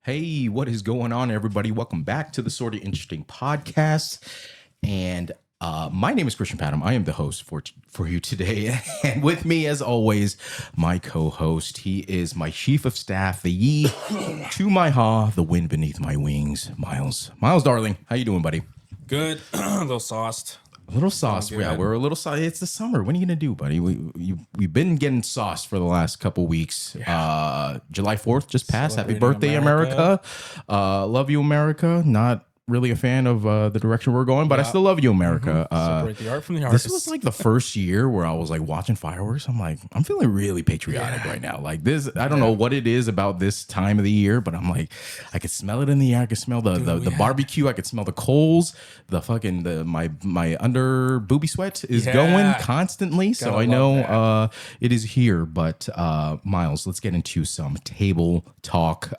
Hey, what is going on, everybody? Welcome back to the Sorta Interesting podcast. And my name is Christian Patton. I am the host for you today. And with me, as always, my co-host. He is my chief of staff, the ye to my ha, the wind beneath my wings, Myles. Myles, darling, how you doing, buddy? Good. A little sauced. A little sauce. Yeah, we're a little sauce. It's the summer. What are you gonna do, buddy? We've been getting sauced for the last couple weeks. Yeah. July 4th just passed. Happy birthday, America. Love you, America. Not really a fan of the direction we're going, but I still love you, America. Separate the art from the artist. This was like the first year where I was like watching fireworks. I'm like, I'm feeling really patriotic right now. Like this, I don't know what it is about this time of the year, but I'm like, I could smell it in the air. I could smell the barbecue. I could smell the coals. My under booby sweat is going constantly. So I know it is here. But Myles, let's get into some table talk.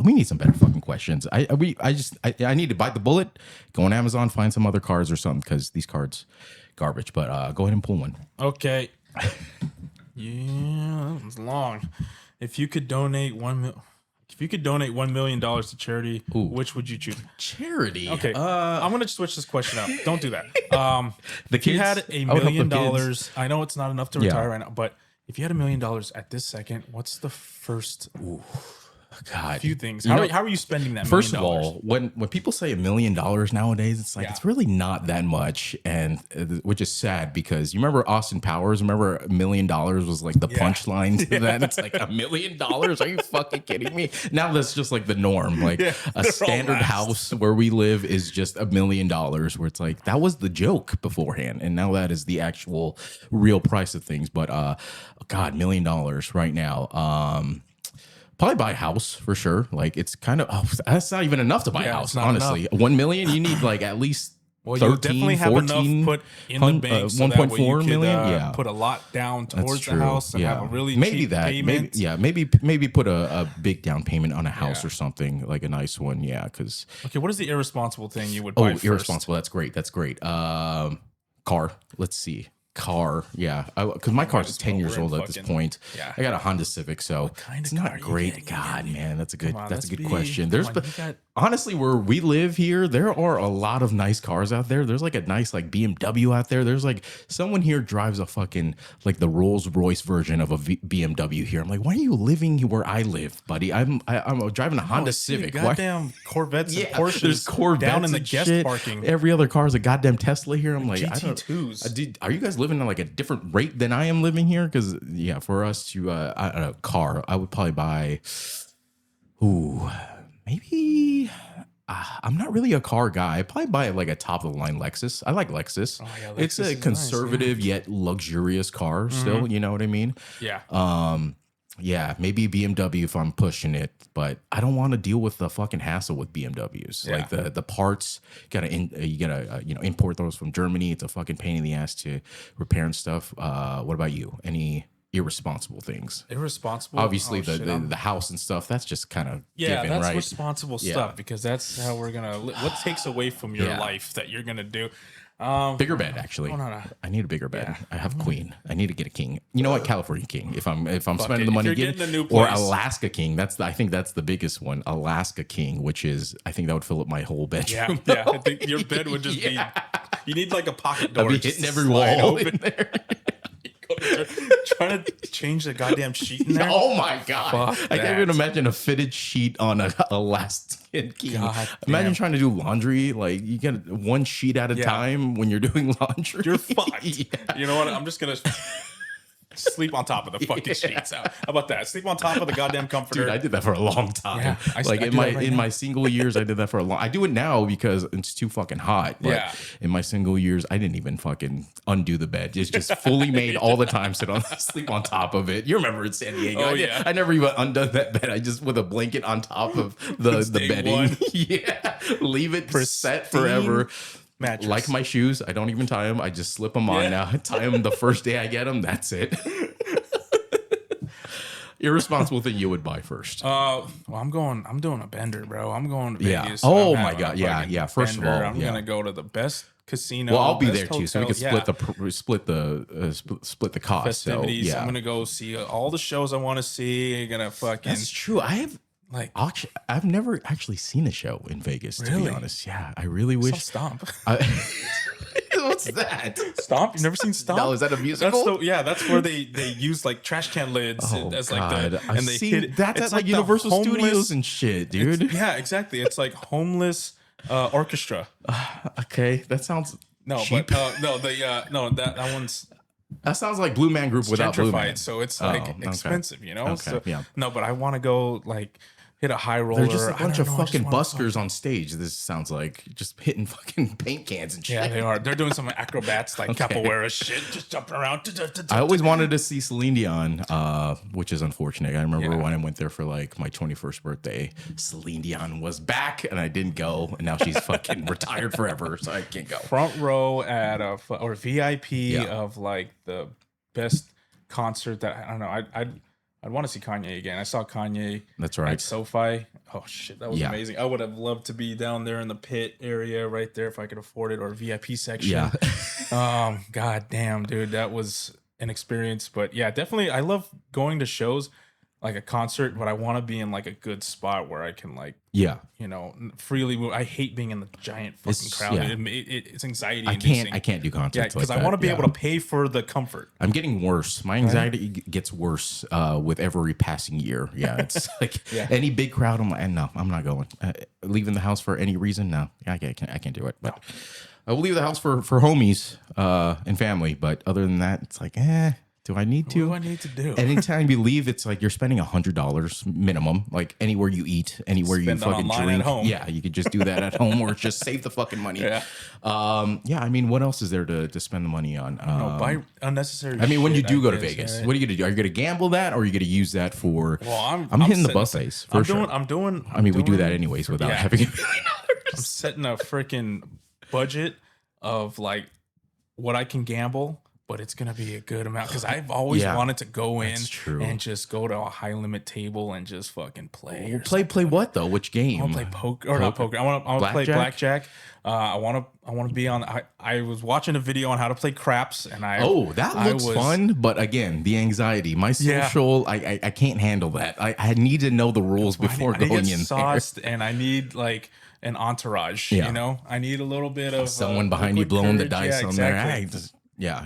We need some better fucking questions. I need to bite the bullet, go on Amazon, find some other cards or something, because these cards garbage. But go ahead and pull one. Okay. Yeah, that one's long. If you could donate $1 million to charity, which would you choose? Charity. Okay. I'm gonna switch this question up. Don't do that. If you had $1 million, I know it's not enough to retire right now, but if you had $1 million at this second, what's the first? God, a few things. How are you spending that? First of all, when people say $1 million nowadays, it's like it's really not that much, and which is sad because you remember Austin Powers. Remember $1 million was like the punchline to that. It's like $1 million. Are you fucking kidding me? Now that's just like the norm. Like a standard house where we live is just $1 million. Where it's like that was the joke beforehand, and now that is the actual real price of things. But God, $1 million right now. Probably buy a house for sure. Like it's kind of that's not even enough to buy a house. Honestly, enough. 1 million, you need like at least 13, 14, put in the bank, so 1.4 million. Put a lot down towards the house and have a really cheap payment. Maybe put a big down payment on a house or something, like a nice one. Yeah, because what is the irresponsible thing you would buy first? Irresponsible. That's great. Car. Let's see. Car, because my car is 10 years old at this point. I got a Honda Civic, so it's not great. God, man, that's a good question. Honestly, where we live here, there are a lot of nice cars out there. There's like a nice like BMW out there. There's like someone here drives a fucking like the Rolls Royce version of a BMW here. I'm like, why are you living where I live, buddy? I'm driving a Honda Civic. Goddamn Corvettes and Porsches. There's Corvettes down in the guest parking. Every other car is a goddamn Tesla here. I'm like, GT2s. Are you guys living at like a different rate than I am living here? Because for us to a car, I would probably buy maybe I'm not really a car guy. I'd probably buy like a top of the line Lexus. I like Lexus. Lexus it's a conservative nice, yet luxurious car still, you know what I mean? Maybe BMW if I'm pushing it, but I don't want to deal with the fucking hassle with BMWs. Like the parts, you gotta import those from Germany. It's a fucking pain in the ass to repair and stuff. What about you? Any irresponsible things? Irresponsible? Obviously, the house and stuff. That's just kind of given, that's right? responsible stuff because that's how we're gonna. What takes away from your life that you're gonna do? Bigger bed, actually. I need a bigger bed. I have a queen. I need to get a king. You know what? California king. If I'm spending the money getting a new place. Or Alaska king. I think that's the biggest one. Alaska king, which is I think that would fill up my whole bedroom. I think your bed would just be. You need like a pocket door. I'd be hitting every wall in there. Trying to change the goddamn sheet in there. Oh my god! I can't even imagine a fitted sheet on a Alaskan king. Imagine trying to do laundry. Like you get one sheet at a time when you're doing laundry. You're fucked. You know what? I'm just gonna sleep on top of the fucking sheets out. How about that? Sleep on top of the goddamn comforter. Dude, I did that for a long time. In my single years, I did that for a long. I do it now because it's too fucking hot. But in my single years, I didn't even fucking undo the bed. It's just fully made all the time. Sleep on top of it. You remember in San Diego? I never even undone that bed. I just with a blanket on top of the bedding. Leave it set forever. Mattress. Like my shoes, I don't even tie them. I just slip them on now. I tie them the first day I get them. That's it. Irresponsible thing you would buy first. I'm doing a bender, bro. I'm going to Vegas. Oh my god. Yeah. First of all, I'm gonna go to the best casino. Well, I'll be there too, so we can split the cost. Festivities. So, I'm gonna go see all the shows I want to see. I'm gonna fucking. That's true. Like, Actually, I've never actually seen a show in Vegas, to be Really? honest. Yeah, I really saw wish. Stomp. What's that? Stomp? You've never seen Stomp? No, is that a musical? That's where they use like trash can lids Oh as like God, the, I've and they seen hit it. that's It's at like the Universal homeless- Studios and shit, dude. Yeah, exactly. It's like homeless orchestra. Okay, that sounds No, cheap. but no, no, that one's That sounds like Blue Man Group without Blue Man. gentrified, so it's Oh, like okay. expensive, you know. Okay, So yeah. no, but I want to go like hit a high roller. They're just a I bunch don't of know, I just fucking wanna buskers on stage. This sounds like just hitting fucking paint cans and shit. Yeah, they are. They're doing some acrobats like capoeira shit, just jumping around. I always wanted to see Celine Dion, which is unfortunate. I remember Yeah. when I went there for like my 21st birthday, Celine Dion was back and I didn't go. And now she's fucking retired forever, so I can't go. Front row at a or VIP Yeah. of like the best concert that I don't know. I'd want to see Kanye again. I saw Kanye. That's right. At SoFi. Oh shit, that was Yeah. amazing. I would have loved to be down there in the pit area right there if I could afford it, or VIP section. Yeah. God damn, dude, that was an experience. But yeah, definitely, I love going to shows like a concert, but I want to be in like a good spot where I can like, Yeah. you know, freely move. I hate being in the giant fucking It's- crowd. yeah. It's anxiety. I can't do Yeah, concerts because like I want to that. be Yeah. able to pay for the comfort. I'm getting worse. My anxiety gets worse with every passing year. Yeah, it's like Yeah. any big crowd. I'm like, no, I'm not going. Leaving the house for any reason? No, I can't do it. But I will leave the house for homies and family. But other than that, it's like, do I need to? What do I need to do? Anytime you leave, it's like you're spending $100 minimum. Like anywhere you eat, anywhere Spend you it fucking online drink. at home. Yeah, you could just do that at home or just save the fucking money. Yeah. Yeah. I mean, what else is there to spend the money on? No, buy unnecessary. I mean, when you shit, do I go to guess, Vegas, right? what are you gonna do? Are you gonna gamble that, or are you gonna use that for? Well, I'm hitting the setting- buffets for sure. I'm doing. I mean, we do doing- that anyways without yeah. having $1 million. I'm setting a freaking budget of like what I can gamble, but it's gonna be a good amount because I've always Yeah, wanted to go in that's true. and just go to a high limit table and just fucking play. or Play what though? Which game? I want to play poker or not poker. I want to play blackjack. I want to be on. I was watching a video on how to play craps, and That looks fun, but again, the anxiety, my Yeah. social, I can't handle that. I need to know the rules before I need to going get in there. sauced, and I need like an entourage. Yeah. You know, I need a little bit of Someone behind you liquid blowing the courage. dice Yeah, on there. exactly. Yeah.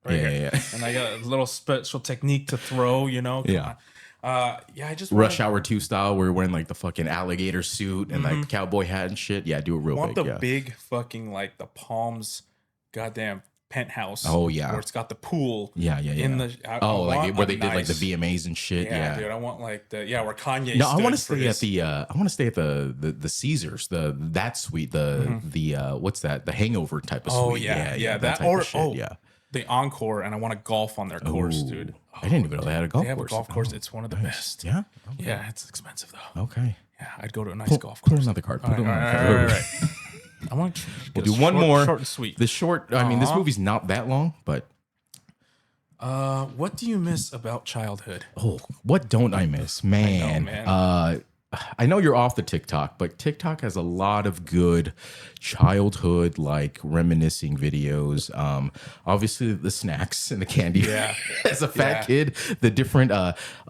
Right Yeah, here. yeah. And I got a little special technique to throw. You know. Come Yeah. on. I just Rush Hour 2 style, where you're wearing like the fucking alligator suit and like cowboy hat and shit. Yeah, do it real want big. the Yeah. big fucking like the Palms, goddamn penthouse. Oh, yeah. where it's got the pool. Yeah. In the I like want where a they did like the nice- VMAs and shit. Yeah, Yeah. dude. I want like the where Kanye. No, I want to stood for stay at his- the I want to stay at the Caesars, that suite, the what's that? The Hangover type of Oh suite. yeah, that that type or of shit. Yeah. the Encore, and I want to golf on their course, Ooh. dude. I didn't even know they had a golf They have course. a golf course. Oh, It's one of the nice. best. Yeah. Yeah, it's expensive though. Okay. Yeah, I'd go to a nice golf Pull course. another card. All Put right, another all right, card. all right. I want to We'll do one more. short and sweet. The short. I mean, this movie's not that long, but What do you miss about childhood? what don't I miss, man? man. I know you're off the TikTok, but TikTok has a lot of good childhood like reminiscing videos. Obviously the snacks and the candy. Yeah. As a fat Yeah. kid, the different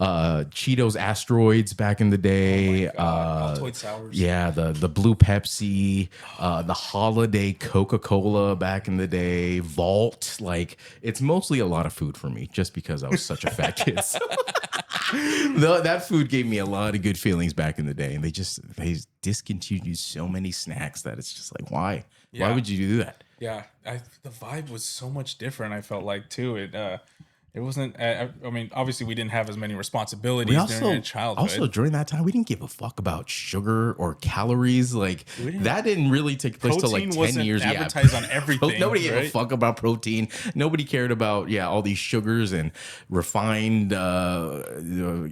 Cheetos asteroids back in the day. Altoid sours. Yeah, the blue Pepsi, the holiday Coca-Cola back in the day, Vault. Like, it's mostly a lot of food for me just because I was such a fat kid. So that food gave me a lot of good feelings back in the day, and they discontinued so many snacks that it's just like, why? Why Yeah. would you do that? Yeah, the vibe was so much different. I felt like too. It wasn't. I mean, obviously, we didn't have as many responsibilities during our childhood. Also during that time, we didn't give a fuck about sugar or calories. Like, that didn't really take place till like Protein 10 wasn't years. advertised on everything. Nobody gave a right? fuck about protein. Nobody cared about all these sugars and refined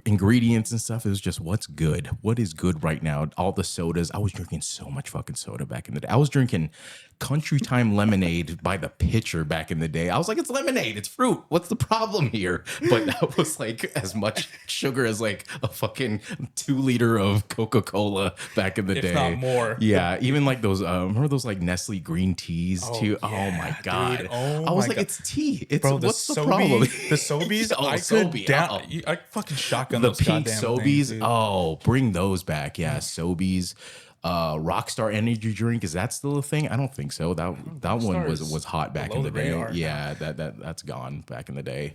ingredients and stuff. It was just what's good. What is good right now? All the sodas. I was drinking so much fucking soda back in the day. I was drinking Country Time lemonade by the pitcher back in the day. I was like, it's lemonade. It's fruit. What's the problem? problem here. But that was like as much sugar as like a fucking 2 liter of Coca-Cola back in the day. If not more. Yeah, even like those, remember those like Nestle green teas too? Yeah, Oh my God. dude. Oh I was my like, God. it's tea. It's Bro, what's the problem? The Sobeys, Oh, I Sobe, could down, oh. I fucking shotgun The those pink goddamn Sobeys. things, dude. Oh, bring those back. Yeah, Sobeys. Rockstar energy drink, is that still a thing? I don't think so. That one was hot back in the day. Yeah, that's gone back in the day.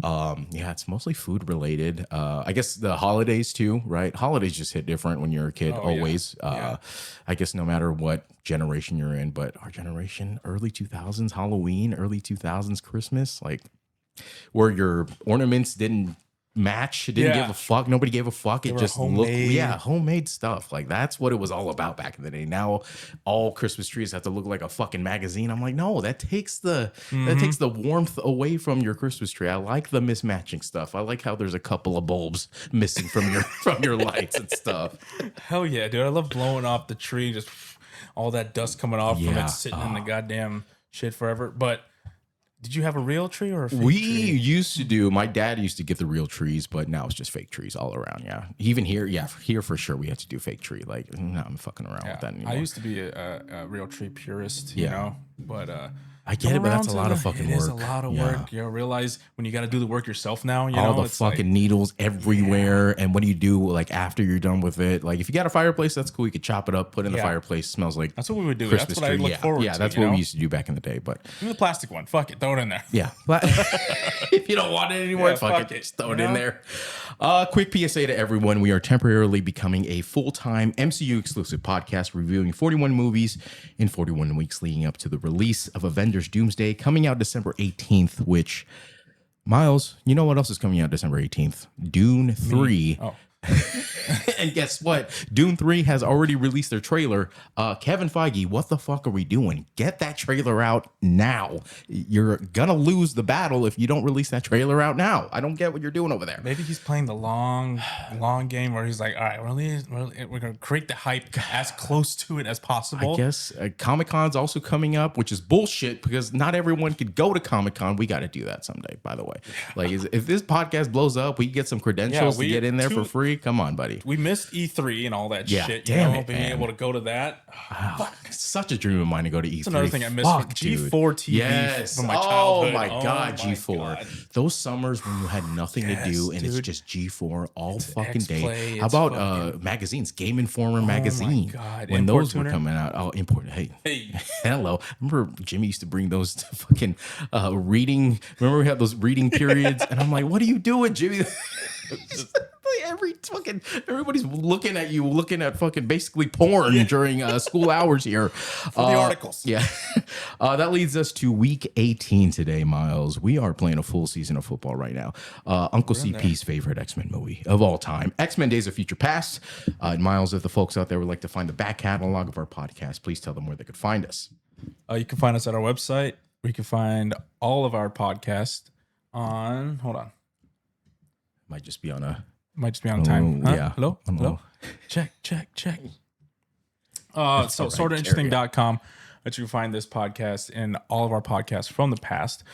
Yeah, it's mostly food related. I guess the holidays too, right? Holidays just hit different when you're a kid, always. Yeah. I guess no matter what generation you're in, but our generation, early 2000s Halloween, early 2000s Christmas, like where your ornaments didn't match, it didn't give a fuck, nobody gave a fuck, it just looked homemade stuff. Like that's what it was all about back in the day. Now all Christmas trees have to look like a fucking magazine. I'm like, no, that takes the warmth away from your Christmas tree. I like the mismatching stuff. I like how there's a couple of bulbs missing from your from your lights and stuff. Hell yeah, dude. I love blowing off the tree, just all that dust coming off from it sitting in the goddamn shit forever. But did you have a real tree or a fake we tree? used to do. My dad used to get the real trees, but now it's just fake trees all around. Yeah, even here, here for sure we had to do fake tree. Like, no, I'm fucking around with that anymore. I used to be a real tree purist, you know, but I get it, but that's a lot of fucking work. It is a lot of work. You know, realize when you got to do the work yourself now, you all know, the fucking needles everywhere. And what do you do like after you're done with it? Like if you got a fireplace, that's cool. You could chop it up, put it in the fireplace. Smells like that's what we would do. Christmas that's what tree. I look forward to. Yeah, that's what we used to do back in the day. But even the plastic one, fuck it, throw it in there. Yeah, if you don't want it anymore, fuck it, just throw it in there. Quick PSA to everyone: we are temporarily becoming a full-time MCU exclusive podcast, reviewing 41 movies in 41 weeks leading up to the release of Avengers: Doomsday, coming out December 18th. Which, Miles, you know what else is coming out December 18th? Dune 3. Oh. And guess what? Dune 3 has already released their trailer. Kevin Feige, what the fuck are we doing? Get that trailer out now. You're gonna lose the battle if you don't release that trailer out now. I don't get what you're doing over there. Maybe he's playing the long game where he's like, all right, we're gonna create the hype as close to it as possible. I guess Comic-Con's also coming up, which is bullshit because not everyone could go to Comic-Con. We got to do that someday, by the way. Like, if this podcast blows up, we get some credentials to get in there for free. Come on, buddy. We missed E3 and all that shit. Damn it, being able to go to that. Fuck. It's such a dream of mine to go to E3. That's another thing I missed from G4 TV from my childhood. Oh my God, G4. God. Those summers when you had nothing to do and it's just G4 all fucking day. X-Play, How about magazines? Game Informer magazine. God. When Import those were tuner? coming out. Oh, import. Hey. Hello. Remember Jimmy used to bring those to fucking reading. Remember we had those reading periods? And I'm like, what are you doing, Jimmy? Everybody's looking at you, looking at fucking basically porn during school hours here. For the articles. Yeah. That leads us to week 18 today, Miles. We are playing a full season of football right now. Uncle CP's favorite X-Men movie of all time, X-Men Days of Future Past. Miles, if the folks out there would like to find the back catalog of our podcast, please tell them where they could find us. You can find us at our website. We can find all of our podcasts on, hold on. Might just be on time. Huh? Yeah. Hello? Check. So sortainteresting.com. That you can find this podcast and all of our podcasts from the past,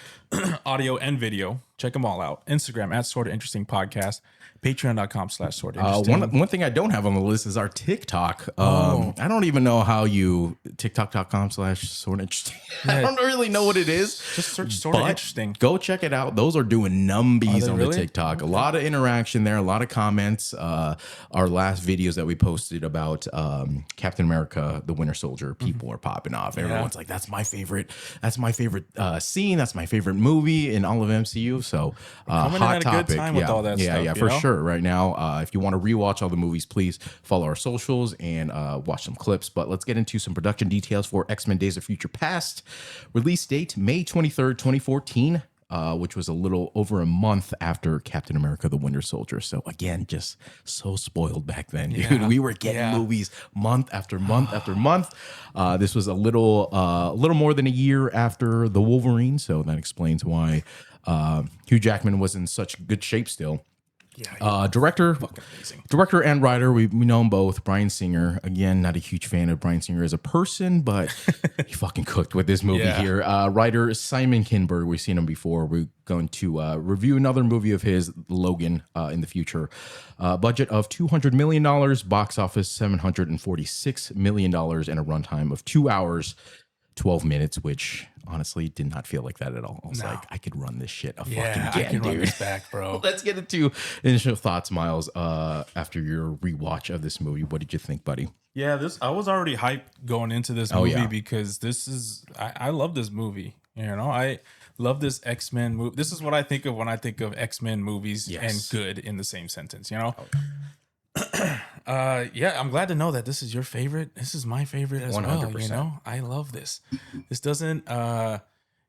audio and video. Check them all out. Instagram at Sorta Interesting Podcast. Patreon.com/sortainteresting. One thing I don't have on the list is our TikTok. I don't even know how you TikTok.com/sortainteresting. I don't really know what it is. Just search Sorta Interesting. Go check it out. Those are doing numbies on really? the TikTok. A lot of interaction there, a lot of comments. Our last videos that we posted about Captain America, the Winter Soldier, people are popping off. Everyone's like, that's my favorite. That's my favorite scene. That's my favorite movie in all of MCU. So coming hot in at topic. a good time with all that stuff. Yeah, for sure. Right now, if you want to rewatch all the movies, please follow our socials and watch some clips. But let's get into some production details for X-Men Days of Future Past. Release date May 23rd, 2014. Which was a little over a month after Captain America: The Winter Soldier. So again, just so spoiled back then, dude. We were getting movies month after month after month. This was a little more than a year after the Wolverine, so that explains why Hugh Jackman was in such good shape still. Director, fucking amazing. director and writer, we know them both. Bryan Singer, again, not a huge fan of Bryan Singer as a person, but he fucking cooked with this movie here. Writer Simon Kinberg, we've seen him before. We're going to review another movie of his, Logan, in the future. Budget of $200 million, box office $746 million, and a runtime of 2 hours, 12 minutes, which honestly did not feel like that at all. I was like, I could run this shit fucking again, I can dude. run this back, bro. Let's get into initial thoughts, Myles. After your rewatch of this movie, what did you think, buddy? Yeah, I was already hyped going into this movie because I love this movie. You know, I love this X-Men movie. This is what I think of when I think of X-Men movies and good in the same sentence, you know? I'm glad to know that this is your favorite. This is my favorite as 100%. Well, you know? I love this. This doesn't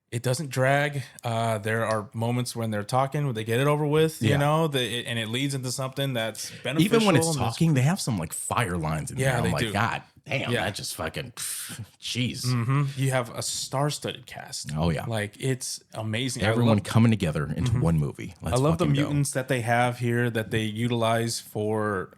it doesn't drag. There are moments when they're talking, when they get it over with, you know, and it leads into something that's beneficial. Even when it's talking, they have some like fire lines in there. I'm like, do. God damn, that just fucking, jeez. You have a star-studded cast. Oh yeah, like it's amazing. Everyone coming together into one movie. I love the mutants that they have here that they utilize for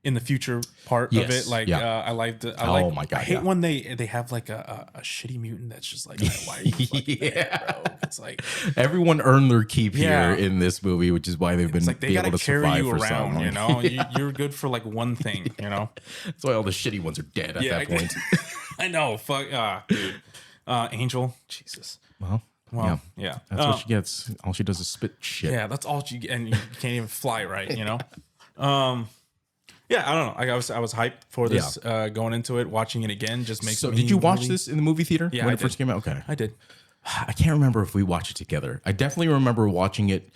in the future part of it. Like I like the my God, I hate when they have like a shitty mutant that's just like, why are you fucking there, bro? It's like everyone earned their keep here in this movie, which is why they've been like they able to carry survive you for around, so long. you know. You're good for like one thing, you know. That's why all the shitty ones are dead at that point. I know, fuck, dude. Angel, Jesus. Well, yeah. That's what she gets. All she does is spit shit. Yeah, that's all she get, and you can't even fly right, you know. Yeah, I don't know. I was hyped for this going into it. Watching it again just makes me. So, did you watch this in the movie theater when it first came out? Okay, I did. I can't remember if we watched it together. I definitely remember watching it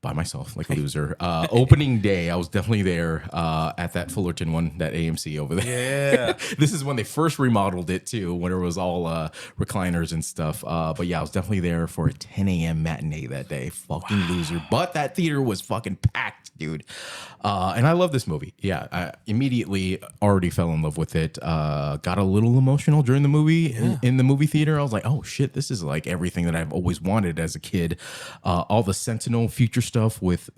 by myself, like a loser. Opening day, I was definitely there at that Fullerton one, that AMC over there. Yeah. This is when they first remodeled it too, when it was all recliners and stuff. But yeah, I was definitely there for a 10 a.m. matinee that day. Fucking loser. But that theater was fucking packed, dude. And I love this movie. Yeah, I immediately already fell in love with it. Got a little emotional during the movie in the movie theater. I was like, oh shit, this is like everything that I've always wanted as a kid. All the Sentinel future stuff with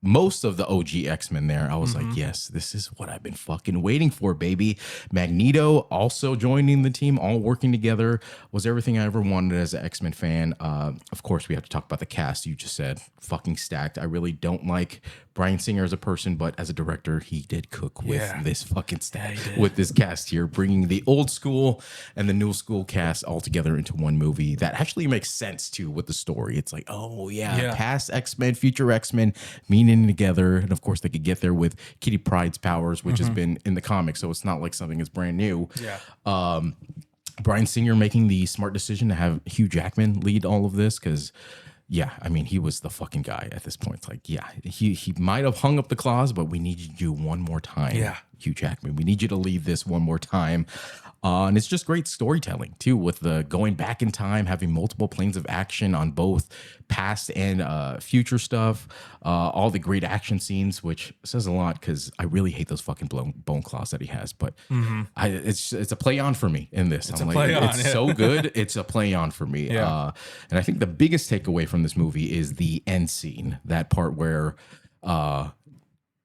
most of the OG X-Men there. I was like, yes, this is what I've been fucking waiting for, baby. Magneto also joining the team, all working together, was everything I ever wanted as an X-Men fan. Of course, we have to talk about the cast. You just said fucking stacked. I really don't like Bryan Singer as a person, but as a director, he did cook with this fucking stack, with this cast here, bringing the old school and the new school cast all together into one movie that actually makes sense too with the story. It's like, oh yeah. Past X-Men, future X-Men meaning together, and of course they could get there with Kitty Pryde's powers, which has been in the comics, so it's not like something is brand new. Bryan Singer making the smart decision to have Hugh Jackman lead all of this, because I mean, he was the fucking guy at this point. It's like, he might have hung up the claws, but we need you to do one more time. Hugh Jackman, we need you to lead this one more time. And it's just great storytelling too, with the going back in time, having multiple planes of action on both past and future stuff. All the great action scenes, which says a lot because I really hate those fucking bone claws that he has. But it's a play on for me in this. It's so good. It's a play on for me. And I think the biggest takeaway from this movie is the end scene, that part where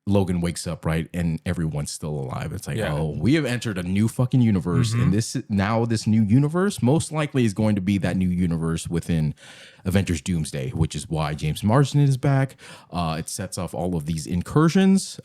Logan wakes up, right, and everyone's still alive. It's like, oh, we have entered a new fucking universe, and this new universe most likely is going to be that new universe within Avengers Doomsday, which is why James Marsden is back. It sets off all of these incursions.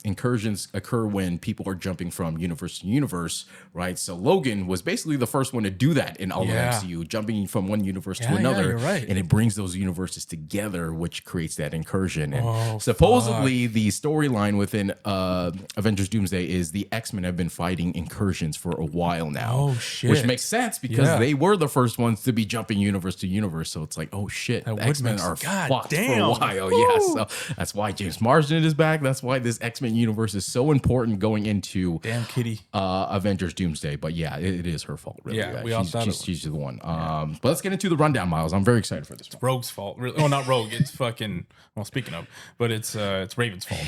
Incursions occur when people are jumping from universe to universe, right? So Logan was basically the first one to do that in all of MCU, jumping from one universe to another, you're right. and it brings those universes together, which creates that incursion. And supposedly the storyline within Avengers Doomsday is the X-Men have been fighting incursions for a while now. Oh shit! Which makes sense because they were the first ones to be jumping universe to universe. So it's like, oh shit, the X-Men are fucked for a while. Woo! Yeah, so that's why James Marsden is back. That's why this X-Men universe is so important going into Kitty Avengers Doomsday. But yeah, it is her fault, really. Yeah, we all thought she's the one. But let's get into the rundown, Myles. I'm very excited for this one. Rogue's fault. Really. Well, not Rogue. It's fucking. Well, speaking of, but it's Raven's fault.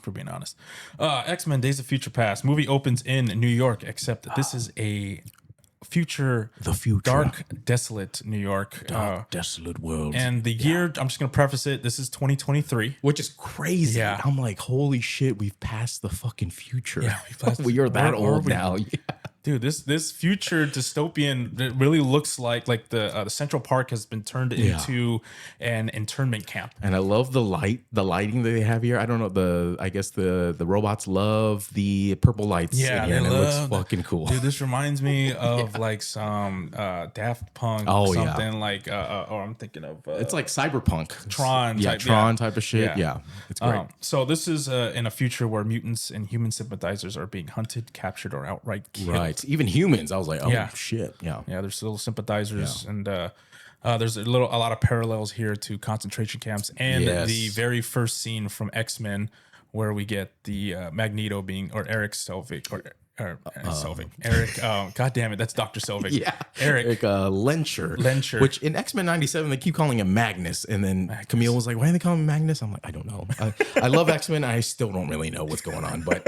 For being honest, X-Men: Days of Future Past movie opens in New York, except this is a future, The future. dark, desolate New York, Desolate world. and the year. I'm just gonna preface it. This is 2023, which is crazy. Yeah. I'm like, holy shit, we've passed the fucking future. Yeah, we've passed- we are that Are old we? now. Yeah. Dude, this future dystopian, it really looks like the Central Park has been turned into an internment camp. And I love the lighting that they have here. I don't know, I guess the robots love the purple lights. Yeah, in here, they and it looks love- fucking cool. Dude, this reminds me of like some Daft Punk, something like, or I'm thinking of It's like cyberpunk, Tron, yeah, type, Tron type of shit. Yeah, it's great. So this is in a future where mutants and human sympathizers are being hunted, captured, or outright killed. Right, even humans. I was like, oh Yeah. shit, yeah. Yeah, there's little sympathizers, and there's a lot of parallels here to concentration camps and Yes. the very first scene from X-Men where we get the Magneto being, or Eric Selvig, or Selvig. Eric, God damn it, that's Dr. Selvig. Yeah, Eric Lencher. Lencher. Which in X-Men '97 they keep calling him Magnus, and then Camille was like, "Why do they call him Magnus?" I'm like, "I don't know. I love X-Men. I still don't really know what's going on, but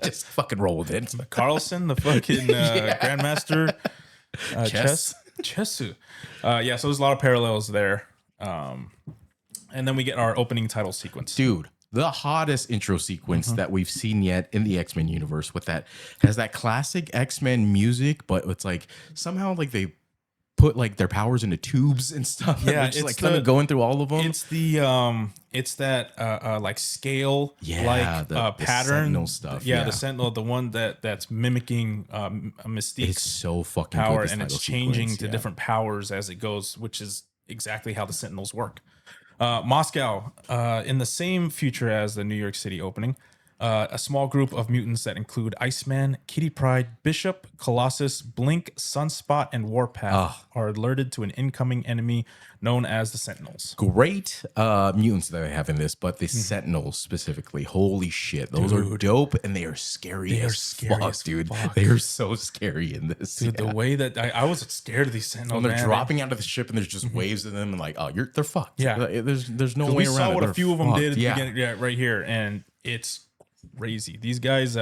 just fucking roll with it." Carlson, the fucking Grandmaster Chessu. Yeah, so there's a lot of parallels there. And then we get our opening title sequence. Dude, the hottest intro sequence that we've seen yet in the X-Men universe, with that has that classic X-Men music, but it's like somehow like they put like their powers into tubes and stuff. Yeah, it's like kind of going through all of them. It's it's that like scale, Yeah, the pattern Sentinel stuff, Yeah, yeah. the Sentinel, the one that's mimicking Mystique's It's so fucking power, good, and this it's title changing sequence, to yeah. different powers as it goes, which is exactly how the Sentinels work. Moscow, in the same future as the New York City opening, a small group of mutants that include Iceman, Kitty Pryde, Bishop, Colossus, Blink, Sunspot, and Warpath are alerted to an incoming enemy known as the Sentinels. Great mutants that they have in this, but the Sentinels specifically, holy shit, those are dope, and they are scary as fuck, dude. They are so scary in this. Dude, the way that I was scared of these Sentinels, when they're man. dropping out of the ship and there's just waves of them, and like, oh, they're fucked. Yeah. Like, there's no way We around saw it. what a They're few of them did at the fucked. beginning, right here, and it's crazy. These guys,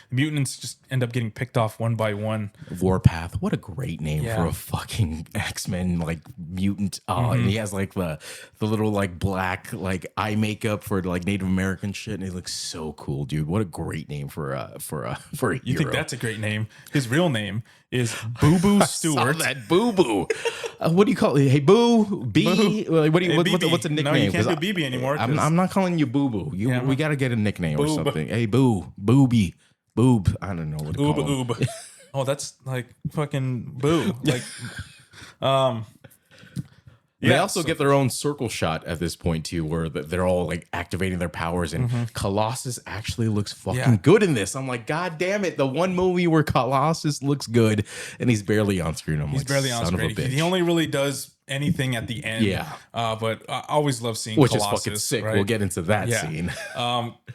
mutants, just end up getting picked off one by one. Warpath, what a great name Yeah. for a fucking X-Men like mutant. And he has like the little like black like eye makeup for like Native American shit, and he looks so cool, dude. What a great name for a hero. You think that's a great name? His real name is Boo Boo Stewart. that Boo Boo. What do you call it? Hey Boo, B. Boo. What do you, Hey, what's a BB. nickname? No, you can't 'Cause do BB anymore. I'm not calling you Boo Boo. Yeah, We got to get a nickname or Boob. something. Hey Boo, Booby, Boob. I don't know what to call him. Oob. Oh, that's like fucking Boo. Like, They also get their own circle shot at this point too, where they're all like activating their powers, and Colossus actually looks fucking good in this. I'm like, God damn it! The one movie where Colossus looks good and he's barely on screen. He's like, barely on son screen. of a bitch. He only really does anything at the end. Yeah. But I always love seeing Which Colossus, is fucking sick. right? We'll get into that Yeah. scene.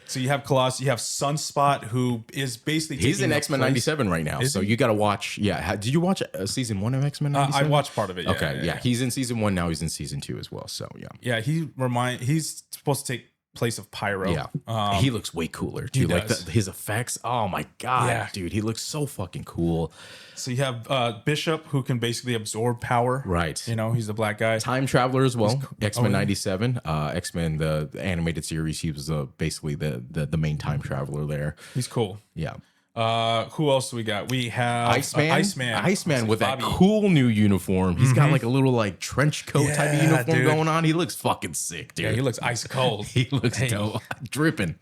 So you have Colossus, you have Sunspot, who is basically He's taking in the X-Men place- 97 right now, Is so he? you got to watch. Yeah, did you watch season 1 of X-Men 97? I watched part of it. Yeah, Okay, yeah, he's in season 1 now. He's in season 2 as well. So yeah, Yeah, he's supposed to take place of Pyro. yeah. He looks way cooler too. Like does. his effects. Oh my god, Yeah. dude, he looks so fucking cool. So you have Bishop, who can basically absorb power. Right. You know, he's the black guy. Time Traveler as well. X-Men yeah. 97. X-Men the animated series. He was basically the main time traveler there. He's cool. Yeah. Who else do we got? We have Iceman with that Bobby. cool new uniform. He's got like a little like trench coat type of Yeah, uniform dude. going on. He looks fucking sick, dude. Yeah, he looks ice cold. He looks dope. Dripping.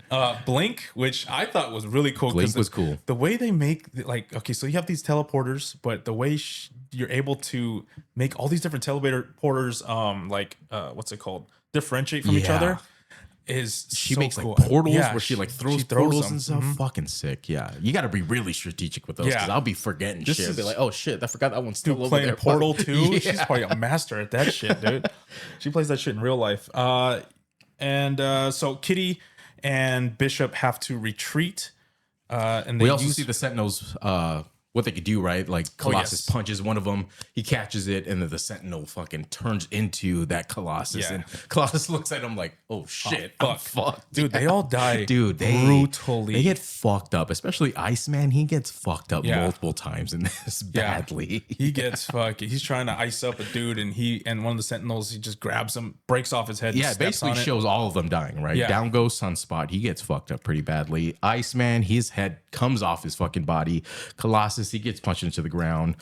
Blink, which I thought was really cool. 'cause Blink was cool. The way they make, like, okay, so you have these teleporters, but the way you're able to make all these different teleporters, what's it called? Differentiate from each Yeah. other is She so makes cool. like portals Yeah, where she like she throws throws portals them. and stuff. Fucking sick. Yeah. You got to be really strategic with those, Yeah. because I'll be forgetting This shit. I'll is- be like, oh shit, I forgot that one's still over Playing there. Portal 2, Yeah. she's probably a master at that shit, dude. She plays that shit in real life. So Kitty and Bishop have to retreat. And they We also see the Sentinels what they could do, right? Like Colossus yes. punches one of them, he catches it, and then the Sentinel fucking turns into that Colossus, Yeah. and Colossus looks at him like, "Oh shit, fuck. I'm fucked, Dude, they all die, dude. brutally. They get fucked up, especially Iceman. He gets fucked up multiple times in this badly. He gets fucking. He's trying to ice up a dude, and one of the Sentinels, he just grabs him, breaks off his head. Yeah, and it steps basically on it. shows all of them dying, right? Yeah. Down goes Sunspot. He gets fucked up pretty badly. Iceman, his head comes off his fucking body. Colossus, he gets punched into the ground.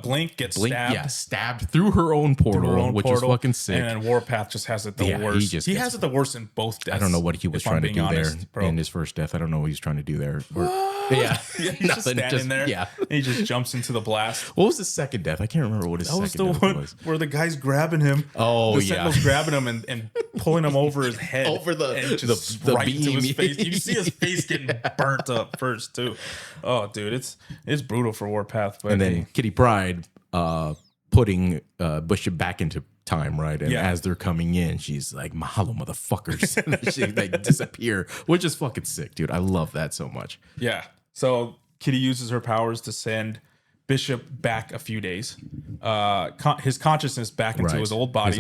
Blink gets stabbed. Yeah, stabbed through her own portal, which is fucking sick. And then Warpath just has it the worst. He has it the worst in both deaths. I don't know what he was trying to do honest, there in his first death. I don't know what he's trying to do there. Yeah, he's just standing there. Yeah. And he just jumps into the blast. What was his second death? I can't remember what his That was second the death one was. where the guy's grabbing him. Oh, the yeah. Sentinel's grabbing him and pulling him over his head. Over and just the right into his beam. face. You see his face getting burnt up first, too. Oh, dude, it's brutal for Warpath. But And then Kitty Pryde putting Bishop back into time, right? And as they're coming in, she's like, "Mahalo, motherfuckers!" And she like disappear, which is fucking sick, dude. I love that so much. yeah. So Kitty uses her powers to send Bishop back a few days, his consciousness back into his old body,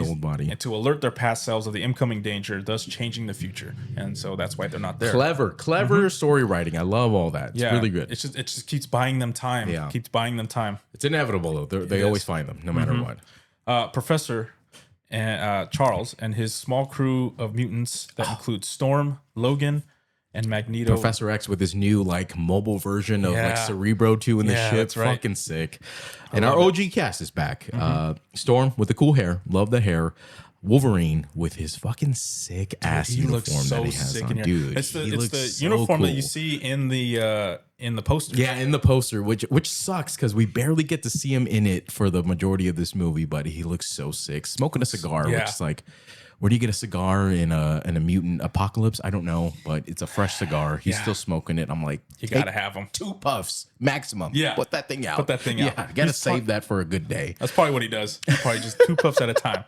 and to alert their past selves of the incoming danger, thus changing the future. And so that's why they're not there. Clever story writing. I love all that. It's really good. It just keeps buying them time. Yeah. Keeps buying them time. It's inevitable though. They always find them, no matter what. Professor and Charles and his small crew of mutants that includes Storm, Logan, and Magneto. Professor X with his new like mobile version of like Cerebro 2 in the ship. That's right. Fucking sick. And our OG cast is back. Storm with the cool hair. Love the hair. Wolverine with his fucking sick ass uniform that he has on. Dude, it's the uniform that you see in the poster. Yeah, in the poster, which sucks because we barely get to see him in it for the majority of this movie, but he looks so sick. Smoking a cigar, which is like, where do you get a cigar in a mutant apocalypse? I don't know, but it's a fresh cigar. He's still smoking it. I'm like, you gotta have them. 2 puffs maximum. Yeah, put that thing out. Yeah, gotta save that for a good day. That's probably what he does. Probably just 2 puffs at a time.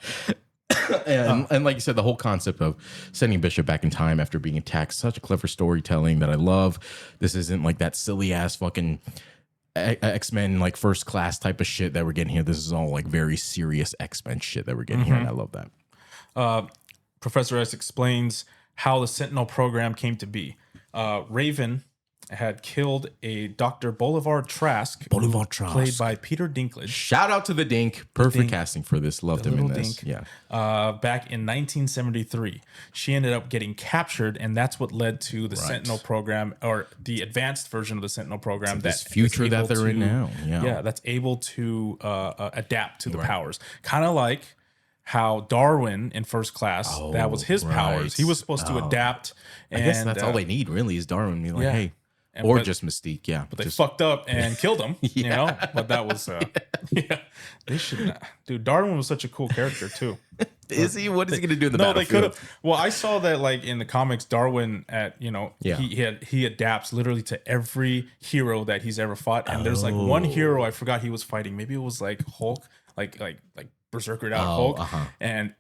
And like you said, the whole concept of sending Bishop back in time after being attacked, such a clever storytelling that I love. This isn't like that silly ass fucking X-Men like first class type of shit that we're getting here. This is all like very serious X-Men shit that we're getting here, and I love that. Professor X explains how the Sentinel program came to be. Raven had killed a Dr. Bolivar Trask, played by Peter Dinklage. Shout out to the Dink. Perfect casting for this. Loved him in this. Dink. Back in 1973. She ended up getting captured, and that's what led to the Sentinel program, or the advanced version of the Sentinel program. This future that they're in now. Yeah, that's able to adapt to the powers. Kind of like how Darwin in First Class, that was his powers. He was supposed to adapt. I guess that's all they need, really, is Darwin being like, hey. Or just Mystique, but they fucked up and killed him, you know. But that was, they should not. Dude, Darwin was such a cool character too. Is he? What is he going to do in the battlefield? They could have. Well, I saw that like in the comics, Darwin he adapts literally to every hero that he's ever fought. And there's like one hero I forgot he was fighting. Maybe it was like Hulk, like Berserkered out Hulk, and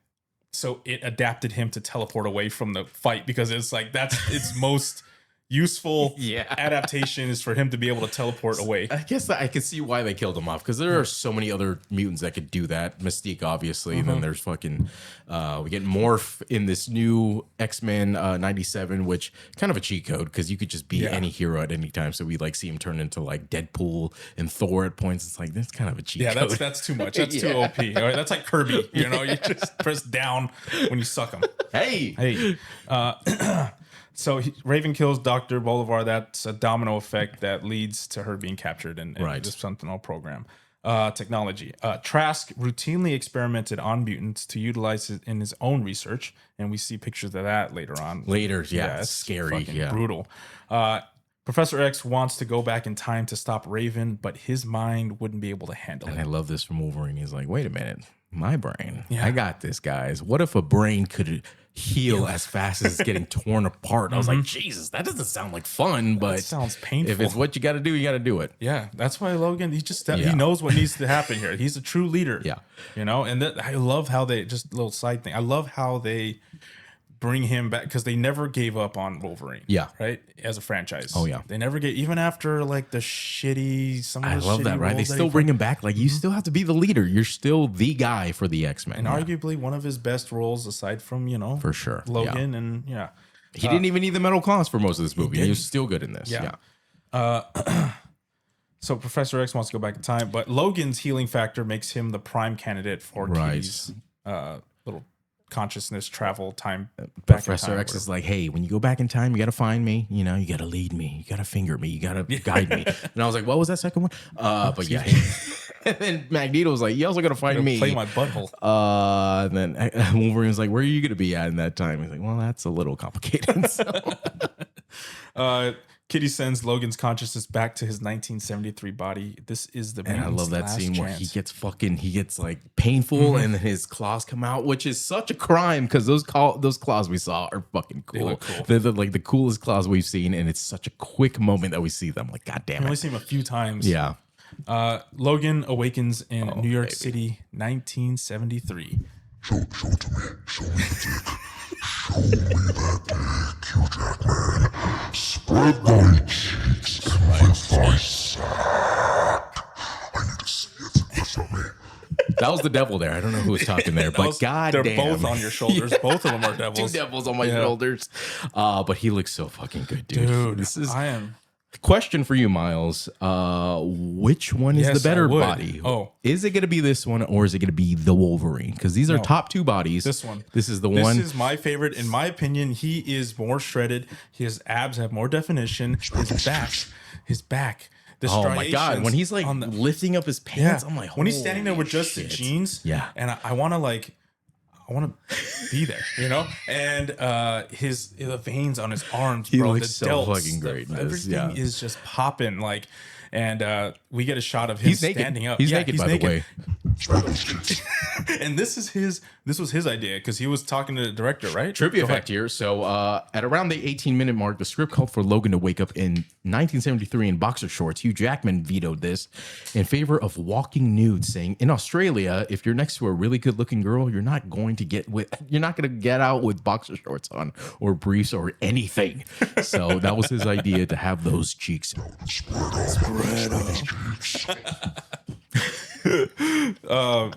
so it adapted him to teleport away from the fight because it's like that's its most useful adaptation is for him to be able to teleport away. I guess I can see why they killed him off because there are so many other mutants that could do that. Mystique, obviously. And then there's fucking we get Morph in this new X-Men 97, which kind of a cheat code because you could just be any hero at any time. So we like see him turn into like Deadpool and Thor at points. It's like that's kind of a cheat code. Yeah, that's too much. That's too OP. All right, that's like Kirby. You know, you just press down when you suck him. Hey. So Raven kills Dr. Bolivar. That's a domino effect that leads to her being captured in this Sentinel program. Technology. Trask routinely experimented on mutants to utilize it in his own research, and we see pictures of that later on. It's scary. Brutal. Professor X wants to go back in time to stop Raven, but his mind wouldn't be able to handle it. And I love this from Wolverine. He's like, wait a minute. My brain. I got this, guys. What if a brain could heal as fast as it's getting torn apart? I was like, Jesus, that doesn't sound like fun, but it sounds painful. If it's what you got to do, you got to do it. Yeah, that's why Logan, he knows what needs to happen here. He's a true leader. Yeah. You know, and I love how they, just a little side thing, I love how they bring him back because they never gave up on Wolverine. Yeah. Right. As a franchise. Oh yeah. They never get even after like the shitty. I love that. Right. They still bring him back. Like you still have to be the leader. You're still the guy for the X-Men. And arguably one of his best roles aside from, for sure. Logan and He didn't even need the metal claws for most of this movie. He was still good in this. Yeah. So Professor X wants to go back in time, but Logan's healing factor makes him the prime candidate for Kitty's little consciousness travel time. Professor X is like, hey, when you go back in time, you got to find me. You got to lead me. You got to finger me. You got to guide me. And I was like, what was that second one? But yeah. And then Magneto was like, you also got to find me. Play my butthole. And then Wolverine was like, where are you going to be at in that time? He's like, well, that's a little complicated. So. Kitty sends Logan's consciousness back to his 1973 body. This is the and I love that scene where he gets like painful and then his claws come out, which is such a crime because those claws we saw are fucking cool. They look cool. They're like the coolest claws we've seen, and it's such a quick moment that we see them. Like, God damn it. We only see him a few times. Yeah. Logan awakens in New York City, 1973. Show it to me. Show me the dick. Show me that dick, Hugh Jackman. Spread thy cheeks and lift thy sack. I need to see it. That's not me. That was the devil there. I don't know who was talking there, but goddamn. They're both on your shoulders. Both of them are devils. Two devils on my shoulders. But he looks so fucking good, dude. I am. Question for you, Myles. Which one is the better body? Is it going to be this one or is it going to be the Wolverine? Because these are top two bodies. This one. This is the one. This is my favorite. In my opinion, he is more shredded. His abs have more definition. His back. Oh my God. When he's like lifting up his pants, I'm like, when he's standing there with just the jeans. Yeah. And I want to be there, and the veins on his arms, bro. He looks so fucking great. Everything is just popping, like, and we get a shot of him standing up. He's naked, by the way. And this was his idea because he was talking to the director, right? Trivia fact here. So at around the 18-minute mark, the script called for Logan to wake up in 1973 in boxer shorts. Hugh Jackman vetoed this in favor of walking nude, saying, in Australia, if you're next to a really good-looking girl, you're not going to get out with boxer shorts on or briefs or anything. So that was his idea, to have those cheeks spread up.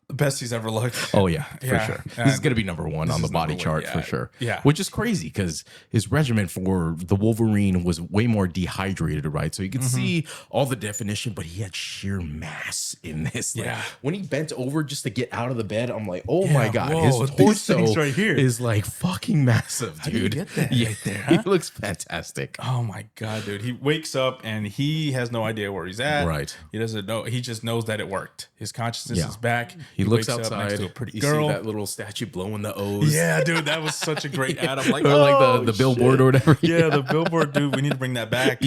Best he's ever looked. Oh yeah, for sure. This is gonna be number one on the body chart for sure. Yeah, which is crazy because his regimen for the Wolverine was way more dehydrated, right? So you could see all the definition, but he had sheer mass in this. Like, when he bent over just to get out of the bed, I'm like, oh my God, his torso right here is like fucking massive, dude. How do you get that right there, He looks fantastic. Oh my God, dude. He wakes up and he has no idea where he's at. Right. He doesn't know. He just knows that it worked. His consciousness is back. He looks outside next to a pretty you girl. See that little statue blowing the O's. Yeah, dude, that was such a great ad. I'm like, or like the billboard or whatever. Yeah, the billboard, dude. We need to bring that back.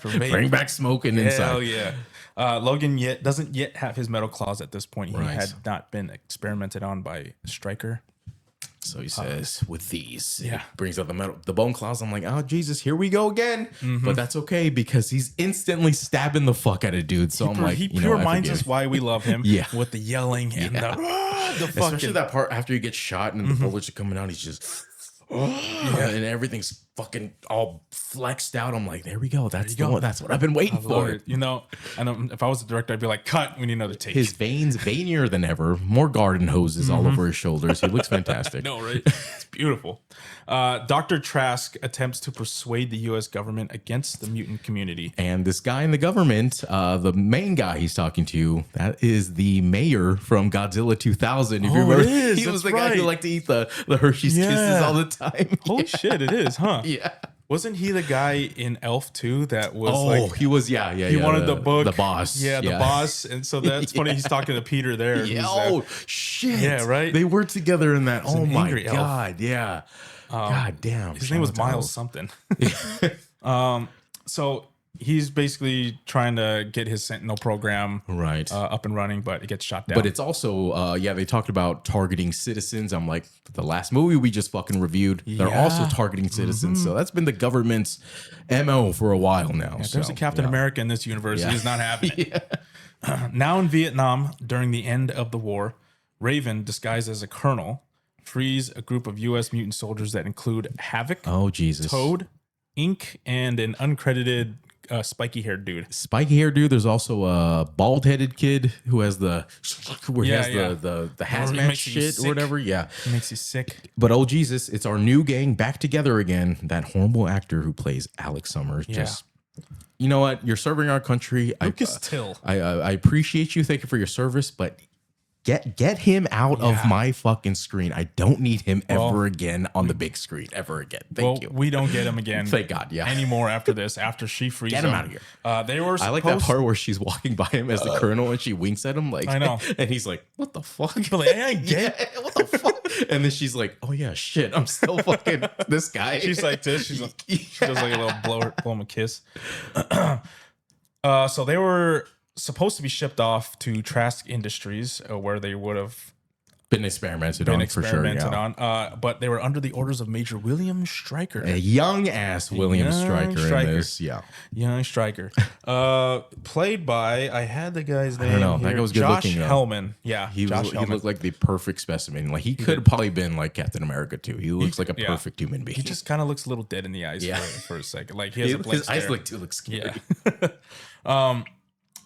Bring back smoking inside. Hell yeah. Logan doesn't yet have his metal claws at this point. He had not been experimented on by Stryker. So he says, with these, brings out the bone claws. I'm like, oh, Jesus, here we go again. But that's okay because he's instantly stabbing the fuck out of dude. So I'm like, he pure minds us why we love him. With the yelling and the fucking. Especially that part after he gets shot and the bullets are coming out. He's just, and everything's fucking all flexed out. I'm like, there we go. That's what I've been waiting for. I know if I was the director, I'd be like, cut. We need another take. His veins veinier than ever. More garden hoses all over his shoulders. He looks fantastic. No, right? It's beautiful. Dr. Trask attempts to persuade the U.S. government against the mutant community. And this guy in the government, the main guy he's talking to, that is the mayor from Godzilla 2000. If you remember, he was the guy who liked to eat the Hershey's Kisses all the time. Holy shit, it is, huh? Yeah. Wasn't he the guy in Elf 2 that was he was, he wanted the book. The boss. Yeah, the boss. And so that's funny. He's talking to Peter there. Yeah. Shit. Yeah, right? They were together in that. Oh my God. Elf. Yeah. God damn. His name was Myles something. So he's basically trying to get his Sentinel program up and running, but it gets shot down. But it's also, they talked about targeting citizens. I'm like, the last movie we just fucking reviewed, they're also targeting citizens. So that's been the government's MO for a while now. There's a Captain America in this universe. He's not having it. Now in Vietnam, during the end of the war, Raven, disguised as a colonel, frees a group of U.S. mutant soldiers that include Havoc, Oh Jesus. Toad, Ink, and an uncredited spiky-haired dude. Spiky hair dude. There's also a bald-headed kid who has the where he Yeah, has yeah. the It hazmat makes you shit or sick. whatever. Yeah. It makes you sick. But oh Jesus, it's our new gang back together again. That horrible actor who plays Alex Summers. Yeah. Just, you know what? You're serving our country. Lucas Till. I appreciate you. Thank you for your service, but get him out of my fucking screen. I don't need him ever again on the big screen ever again. Thank you. We don't get him again. Thank God. Yeah. Anymore after this. After she frees Get him out of here. They were. I like that part where she's walking by him as the colonel and she winks at him like, I know. and he's like, "What the fuck?" Like, hey, I get. Yeah, what the fuck? And then she's like, "Oh yeah, shit, I'm still fucking this guy." She's like this. She's like, she does like a little blow him a kiss. So they were supposed to be shipped off to Trask Industries, where they would have been experimented on for sure. Yeah. But they were under the orders of Major William Stryker. A young ass William Stryker in this. Yeah. Young Stryker. Played by, I had the guy's name. I don't know. Here. That guy was good Josh looking. Hellman. Yeah. He Josh Hellman. looked like the perfect specimen. Like he could have probably been like Captain America too. He looks like a perfect human being. He just kind of looks a little dead in the eyes for a second. Like he has a blank his eyes stare. look scary. Yeah.